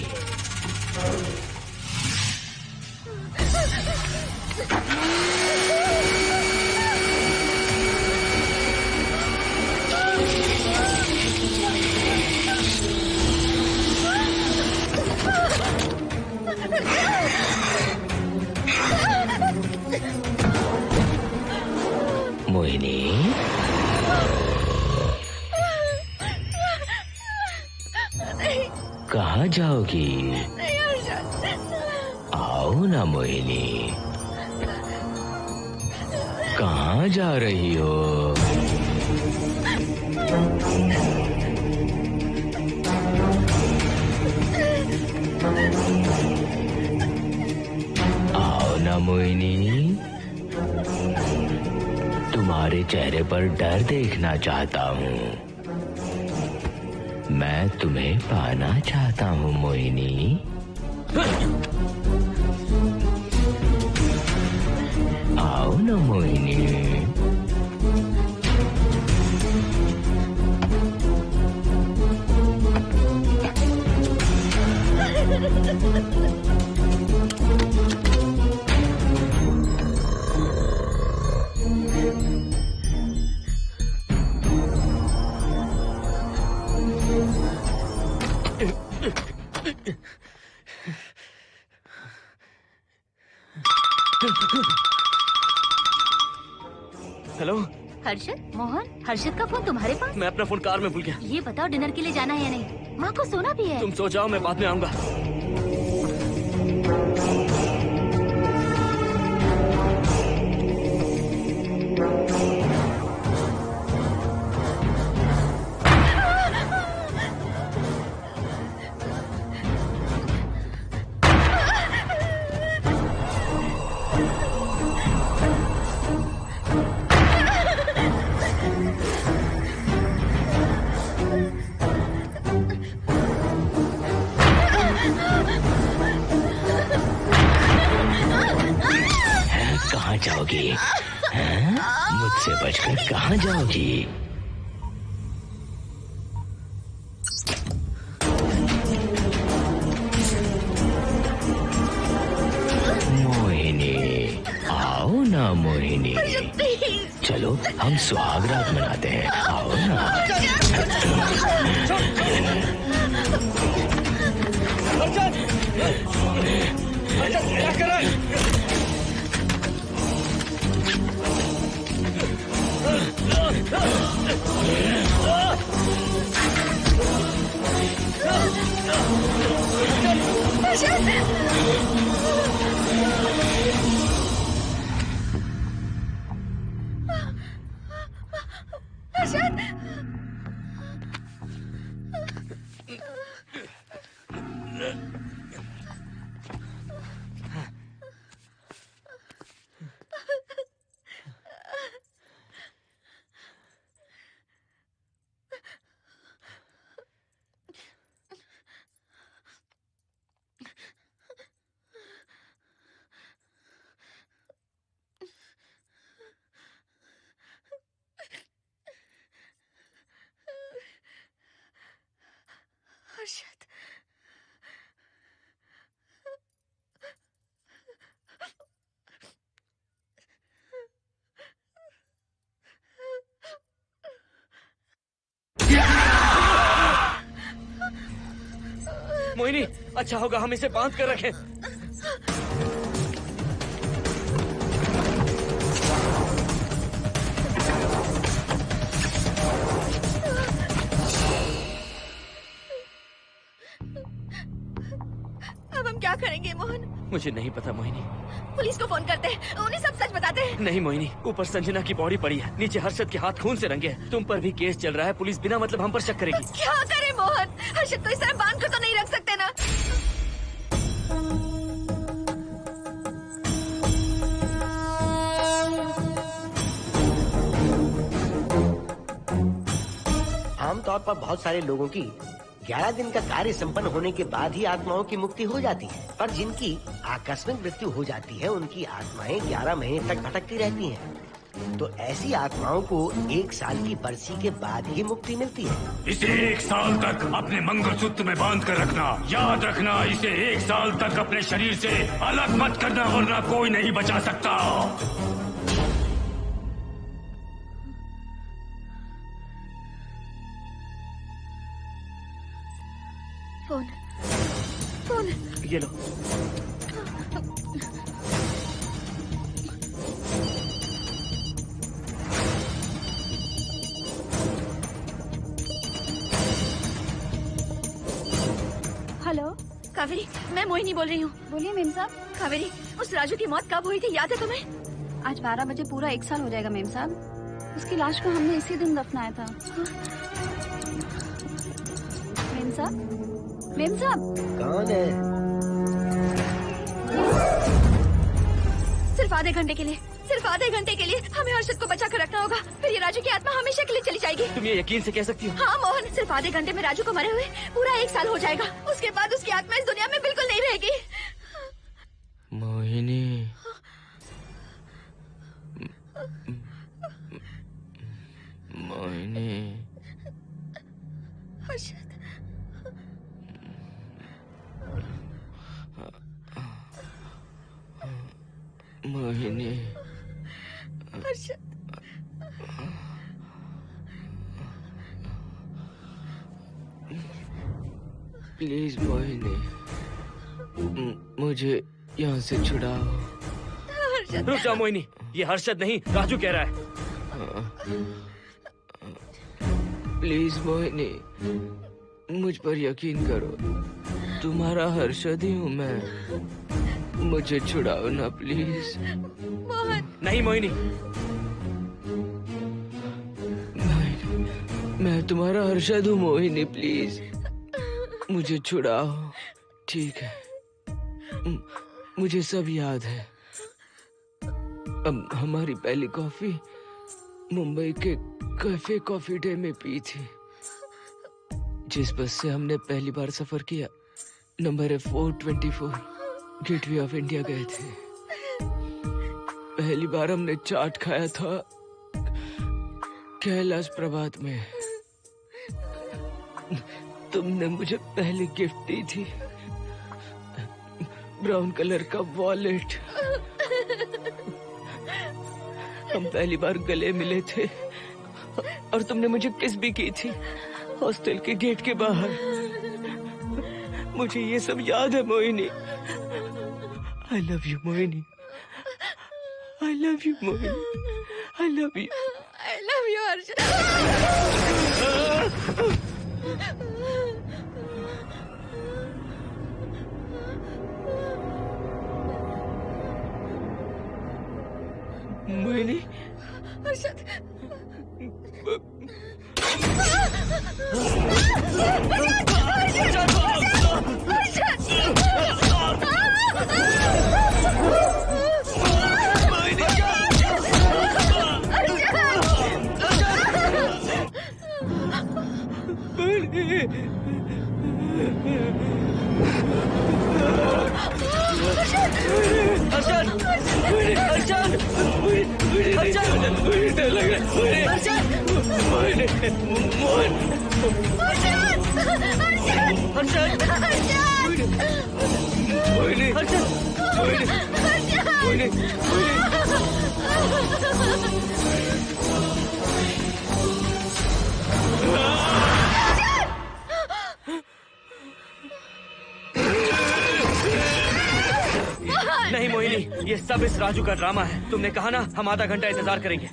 मोहिनी, कहाँ जाओगी? आओ ना मोहिनी, कहाँ जा रही हो? आओ ना मोहिनी, तुम्हारे चेहरे पर डर देखना चाहता हूँ। मैं तुम्हें पाना चाहता हूँ मोहिनी। आओ ना मोहिनी। हेलो हर्षद, मोहन, हर्षद का फोन तुम्हारे पास? मैं अपना फोन कार में भूल गया। ये बताओ डिनर के लिए जाना है या नहीं? माँ को सोना भी है। तुम सो जाओ, मैं बाद में आऊंगा। कहाँ जाओगी? हैं? मुझसे बचकर कहाँ जाओगी? मोहिनी, आओ ना मोहिनी। चलो हम सुहागरात मनाते हैं, आओ ना। हर्षद, मोहिनी, अच्छा होगा हम इसे बांध कर रखें। अब हम क्या करेंगे मोहन? मुझे नहीं पता मोहिनी। पुलिस को फोन करते हैं, उन्हें सब सच बताते हैं। नहीं मोहिनी, ऊपर संजना की बॉडी पड़ी है, नीचे हर्षद के हाथ खून से रंगे हैं। तुम पर भी केस चल रहा है, पुलिस बिना मतलब हम पर शक करेगी। क्या करे मोहन? हर्षद को इस तरह बांध कर तो नहीं रख सकते ना। आमतौर पर बहुत सारे लोगों की 11 दिन का कार्य संपन्न होने के बाद ही आत्माओं की मुक्ति हो जाती है, पर जिनकी आकस्मिक मृत्यु हो जाती है उनकी आत्माएं 11 महीने तक भटकती रहती हैं। तो ऐसी आत्माओं को 1 साल की बरसी के बाद ही मुक्ति मिलती है। इसे 1 साल तक अपने मंगलसूत्र में बांध कर रखना। याद रखना, इसे 1 साल तक अपने शरीर से अलग मत करना, वरना कोई नहीं बचा सकता। फोन ये लो। हेलो कावेरी, मैं मोहिनी बोल रही हूँ। बोलिए मेम साहब। कावेरी, उस राजू की मौत कब हुई थी, याद है तुम्हें? आज 12 बजे पूरा 1 साल हो जाएगा मेम साहब। उसकी लाश को हमने इसी दिन दफनाया था। मेम साहब, मेम साहब। कौन है? सिर्फ आधे घंटे के लिए, सिर्फ आधे घंटे के लिए हमें हर्षद को बचा कर रखना होगा, फिर ये राजू की आत्मा हमेशा के लिए चली जाएगी। तुम ये यकीन से कह सकती हो? हाँ मोहन, सिर्फ आधे घंटे में राजू को मरे हुए पूरा 1 साल हो जाएगा। उसके बाद उसकी आत्मा इस दुनिया में बिल्कुल नहीं रहेगी। मोहिनी, मोहिनी, हर्षद, मोहिनी, हर्षद, प्लीज मोहिनी, मुझे यहाँ से छुड़ाओ। रुक जाओ मोहिनी, ये हर्षद नहीं राजू कह रहा है। प्लीज मोहिनी, मुझ पर यकीन करो, तुम्हारा हर्षद ही हूँ मैं। मुझे छुड़ाओ ना प्लीज। मोहन। नहीं मोहिनी, मैं तुम्हारा हर्षद हूँ मोहिनी, प्लीज मुझे छुड़ाओ। ठीक है, मुझे सब याद है। अब हमारी पहली कॉफी मुंबई के कैफे कॉफी डे में पी थी। जिस बस से हमने पहली बार सफर किया, नंबर है 424, गेटवे ऑफ इंडिया गए थे। पहली बार हमने चाट खाया था कैलाश प्रभात में। तुमने मुझे पहली गिफ्ट दी थी, ब्राउन कलर का वॉलेट। हम पहली बार गले मिले थे और तुमने मुझे किस भी की थी हॉस्टल के गेट के बाहर। मुझे ये सब याद है Mohini. I love you Mohini, I love you Mohini, I love you, I love you Harshad. Mohini, Harshad, नहीं मोहिनी, ये सब इस राजू का ड्रामा है। तुमने कहा ना हम आधा घंटा इंतजार करेंगे।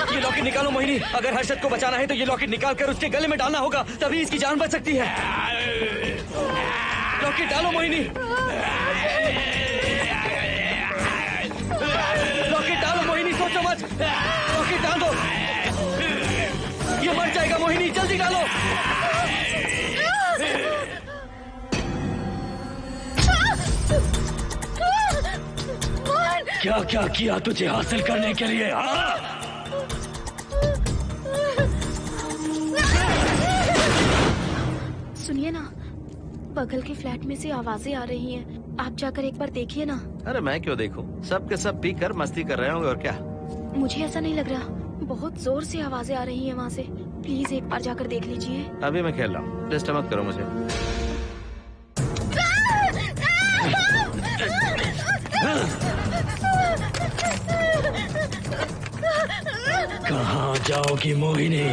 ये लॉकेट निकालो मोहिनी। अगर हर्षद को बचाना है तो ये लॉकेट निकाल कर उसके गले में डालना होगा, तभी इसकी जान बच सकती है। लॉकेट डालो मोहिनी, लॉकेट डालो मोहिनी, सोचो मत। लॉकेट डाल दो, ये मर जाएगा जाएगा मोहिनी, जल्दी डालो। क्या क्या किया तुझे हासिल करने के लिए? सुनिए ना, बगल के फ्लैट में से आवाजें आ रही हैं। आप जाकर एक बार देखिए ना। अरे मैं क्यों देखूं? सब के सब पी कर मस्ती कर रहे होंगे और क्या। मुझे ऐसा नहीं लग रहा, बहुत जोर से आवाजें आ रही हैं वहाँ से। प्लीज एक बार जाकर देख लीजिए। अभी मैं खेल रहा हूँ, डिस्टर्ब मत करो मुझे। कहाँ जाओगी मोहिनी?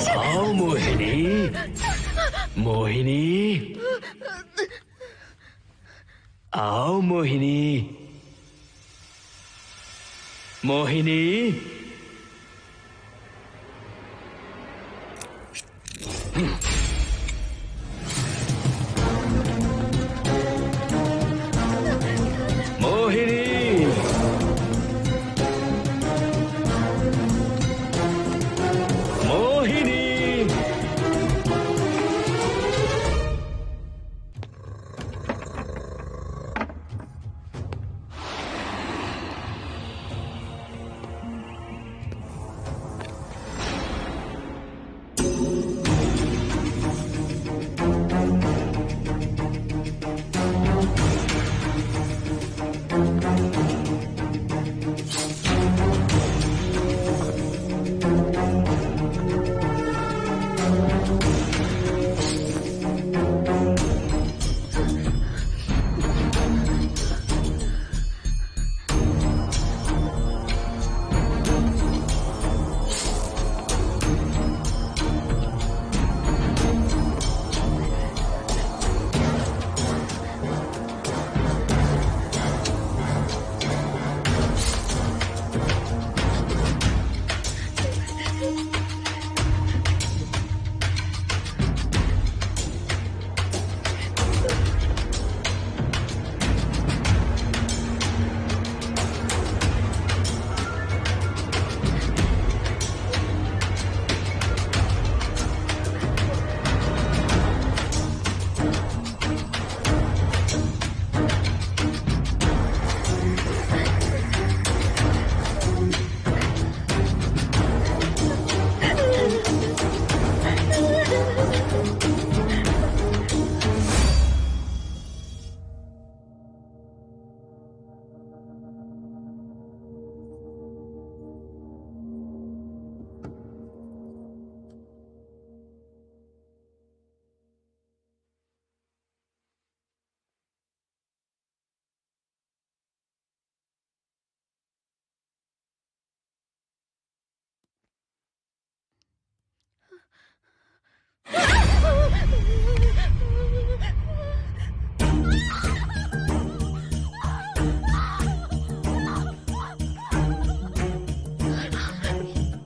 आओ मोहिनी, मोहिनी, आओ मोहिनी, मोहिनी। मोहिनी, मोहिनी।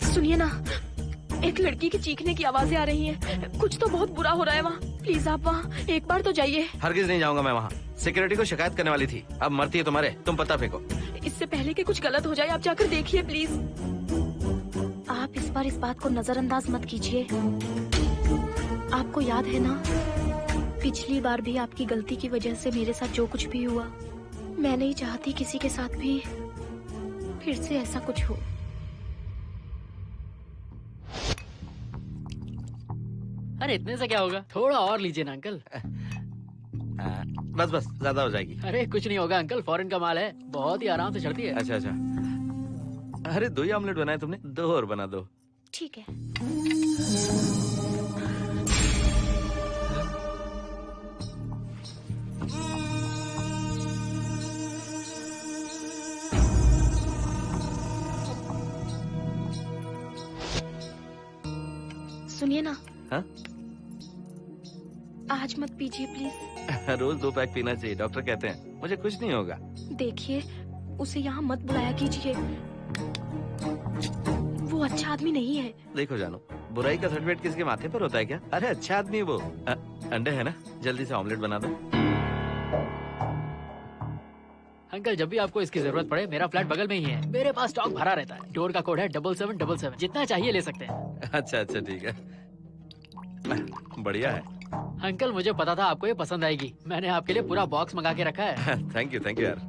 सुनिए ना, एक लड़की की चीखने की आवाजें आ रही हैं। कुछ तो बहुत बुरा हो रहा है वहाँ। प्लीज आप वहाँ एक बार तो जाइए। हरगिज नहीं जाऊंगा मैं वहाँ। सिक्योरिटी को शिकायत करने वाली थी, अब मरती है तुम्हारे, तुम पता फेंको। इससे पहले कि कुछ गलत हो जाए आप जाकर देखिए प्लीज। आप इस बार इस बात को नजरअंदाज मत कीजिए। आपको याद है ना, पिछली बार भी आपकी गलती की वजह से मेरे साथ जो कुछ भी हुआ, मैं नहीं चाहती किसी के साथ भी फिर से ऐसा कुछ हो। अरे इतने से क्या होगा, थोड़ा और लीजिए ना अंकल। बस बस, ज्यादा हो जाएगी। अरे कुछ नहीं होगा अंकल, फॉरेन का माल है, बहुत ही आराम से चढ़ती है। अच्छा अच्छा। अरे 2 ही ऑमलेट बनाए तुमने, 2 और बना दो। ठीक है। सुनिए ना। हाँ? आज मत पीजिए प्लीज। रोज 2 पैक पीना चाहिए, डॉक्टर कहते हैं। मुझे कुछ नहीं होगा। देखिए, उसे यहाँ मत बुलाया कीजिए, वो अच्छा अच्छा आदमी नहीं है। देखो जानू, बुराई का सर्टिफिकेट किसके माथे पर होता है क्या? अरे अच्छा आदमी है वो। अंडे है ना, जल्दी से ऑमलेट बना दो। अंकल जब भी आपको इसकी जरूरत पड़े, मेरा फ्लैट बगल में ही है। मेरे पास स्टॉक भरा रहता है। डोर का कोड है 7777। जितना चाहिए ले सकते हैं। अच्छा अच्छा ठीक है, बढ़िया है। अंकल मुझे पता था आपको ये पसंद आएगी। मैंने आपके लिए पूरा बॉक्स मंगा के रखा है। थैंक यू यार।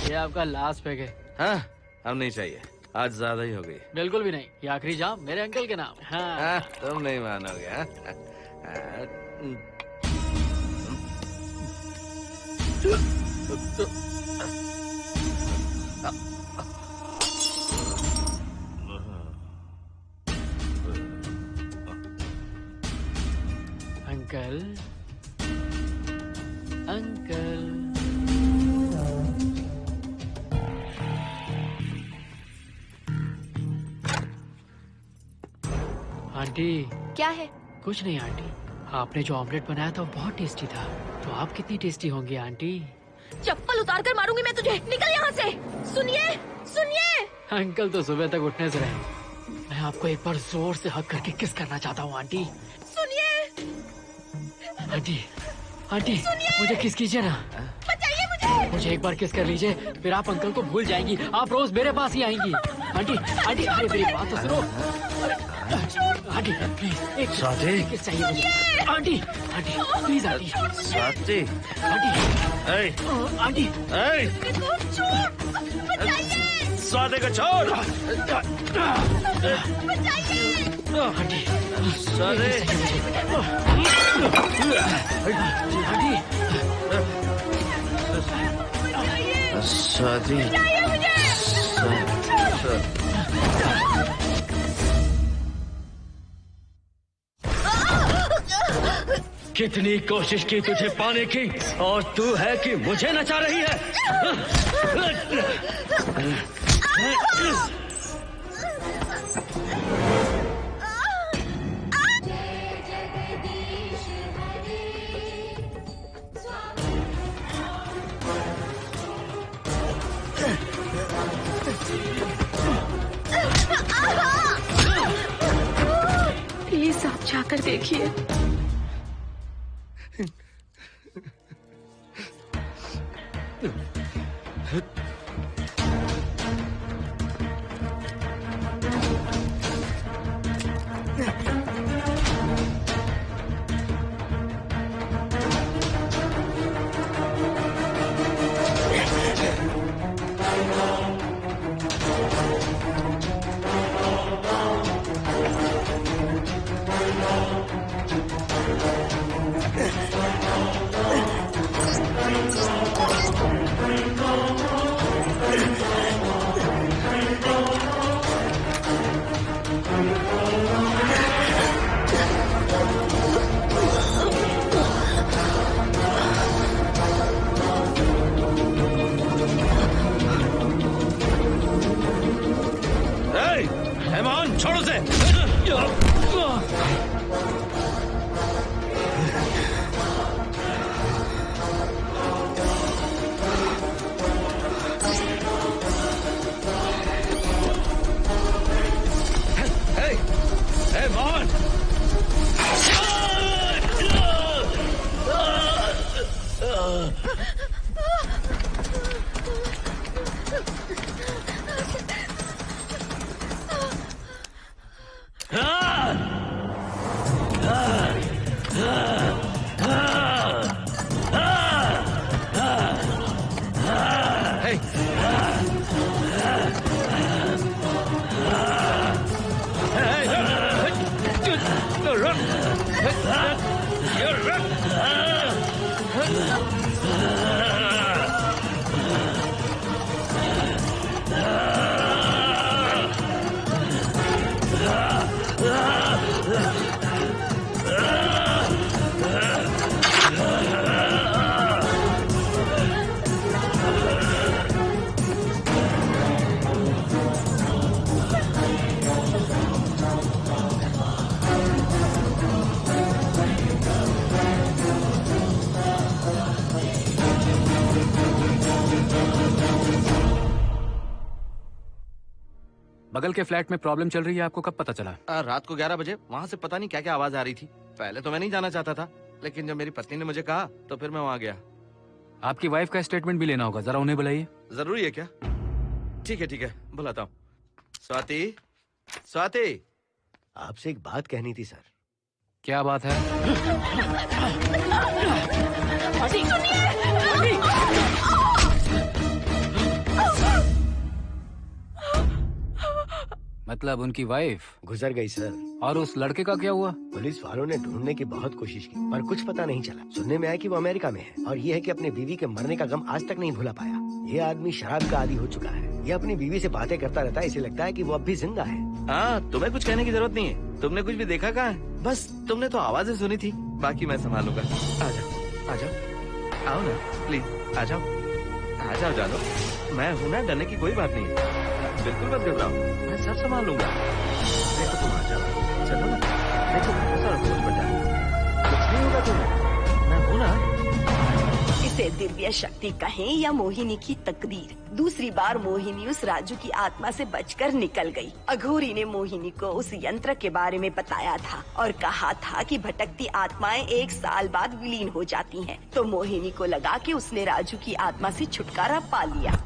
ये आपका लास्ट पैक है। हाँ, अब नहीं चाहिए, आज ज्यादा ही हो गई। बिल्कुल भी नहीं, ये आखिरी जाम मेरे अंकल के नाम। हाँ। तुम नहीं मानोगे। Uncle uncle aunty. क्या है? कुछ नहीं आंटी, आपने जो ऑमलेट बनाया था वो बहुत टेस्टी था। तो आप कितनी टेस्टी होंगी आंटी? चप्पल उतार कर मारूंगी मैं तुझे। निकल यहाँ से। सुनिए सुनिए। अंकल तो सुबह तक उठने से रहे। मैं आपको एक बार जोर से हक करके किस करना चाहता हूँ आंटी। सुनिए आंटी। आंटी मुझे किस कीजिए ना। बचाइए मुझे। मुझे एक बार किस कर लीजिए, फिर आप अंकल को भूल जाएंगी। आप रोज मेरे पास ही आएंगी। आंटी आंटी अरे मेरी बात तो सुनो। आंटी प्लीज एक किस चाहिए मुझे। Aunty aunty please aunty. Swati. Aunty aunty Swati को छोड़। आंटी स्वाति। स्वाति। कितनी कोशिश की तुझे पाने की, और तू है कि मुझे नचा रही है। प्लीज आप जाकर देखिए। छोड़ो से। Hey, Mohan! बगल के फ्लैट में प्रॉब्लम चल रही है, आपको कब पता चला? रात को 11 बजे वहाँ से पता नहीं क्या क्या आवाज आ रही थी। पहले तो मैं नहीं जाना चाहता था, लेकिन जब मेरी पत्नी ने मुझे कहा तो फिर मैं वहाँ गया। आपकी वाइफ का स्टेटमेंट भी लेना होगा, जरा उन्हें बुलाइए। जरूरी है क्या? ठीक है, बुलाता हूँ। स्वाति, स्वाति, आपसे एक बात कहनी थी सर। क्या बात है? मतलब उनकी वाइफ गुजर गई सर। और उस लड़के का क्या हुआ? पुलिस वालों ने ढूंढने की बहुत कोशिश की पर कुछ पता नहीं चला। सुनने में आया कि वो अमेरिका में है और ये है कि अपने बीवी के मरने का गम आज तक नहीं भुला पाया। ये आदमी शराब का आदी हो चुका है। ये अपनी बीवी से बातें करता रहता है, इसे लगता है कि वो अब भी जिंदा है। हाँ, तुम्हें कुछ कहने की जरूरत नहीं है। तुमने कुछ भी देखा कहाँ है? बस तुमने तो आवाजें सुनी थी, बाकी मैं संभालूंगा। आ जाओ, आओ ना प्लीज, आ जाओ जानो। मैं हूँ ना, डरने की कोई बात नहीं है। बिल्कुल मत घबराओ, मैं सब संभाल लूंगा। देखो तुम आ जाओ, चलो ना। देखो सारा बोझ बचा, कुछ नहीं होगा तुम्हें, मैं हूँ ना। इसे दिव्य शक्ति कहें या मोहिनी की तकदीर, दूसरी बार मोहिनी उस राजू की आत्मा से बचकर निकल गई। अघोरी ने मोहिनी को उस यंत्र के बारे में बताया था और कहा था कि भटकती आत्माएं 1 साल बाद विलीन हो जाती हैं। तो मोहिनी को लगा कि उसने राजू की आत्मा से छुटकारा पा लिया।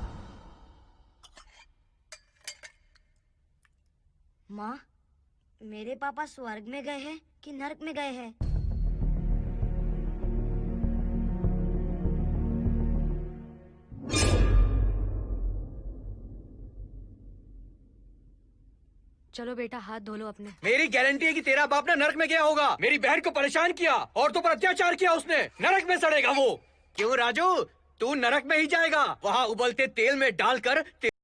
माँ, मेरे पापा स्वर्ग में गए हैं कि नरक में गए हैं? चलो बेटा, हाथ धो लो अपने। मेरी गारंटी है कि तेरा बाप ना नरक में गया होगा। मेरी बहन को परेशान किया, औरतों पर अत्याचार किया उसने। नरक में सड़ेगा वो। क्यों राजू, तू नरक में ही जाएगा। वहाँ उबलते तेल में डालकर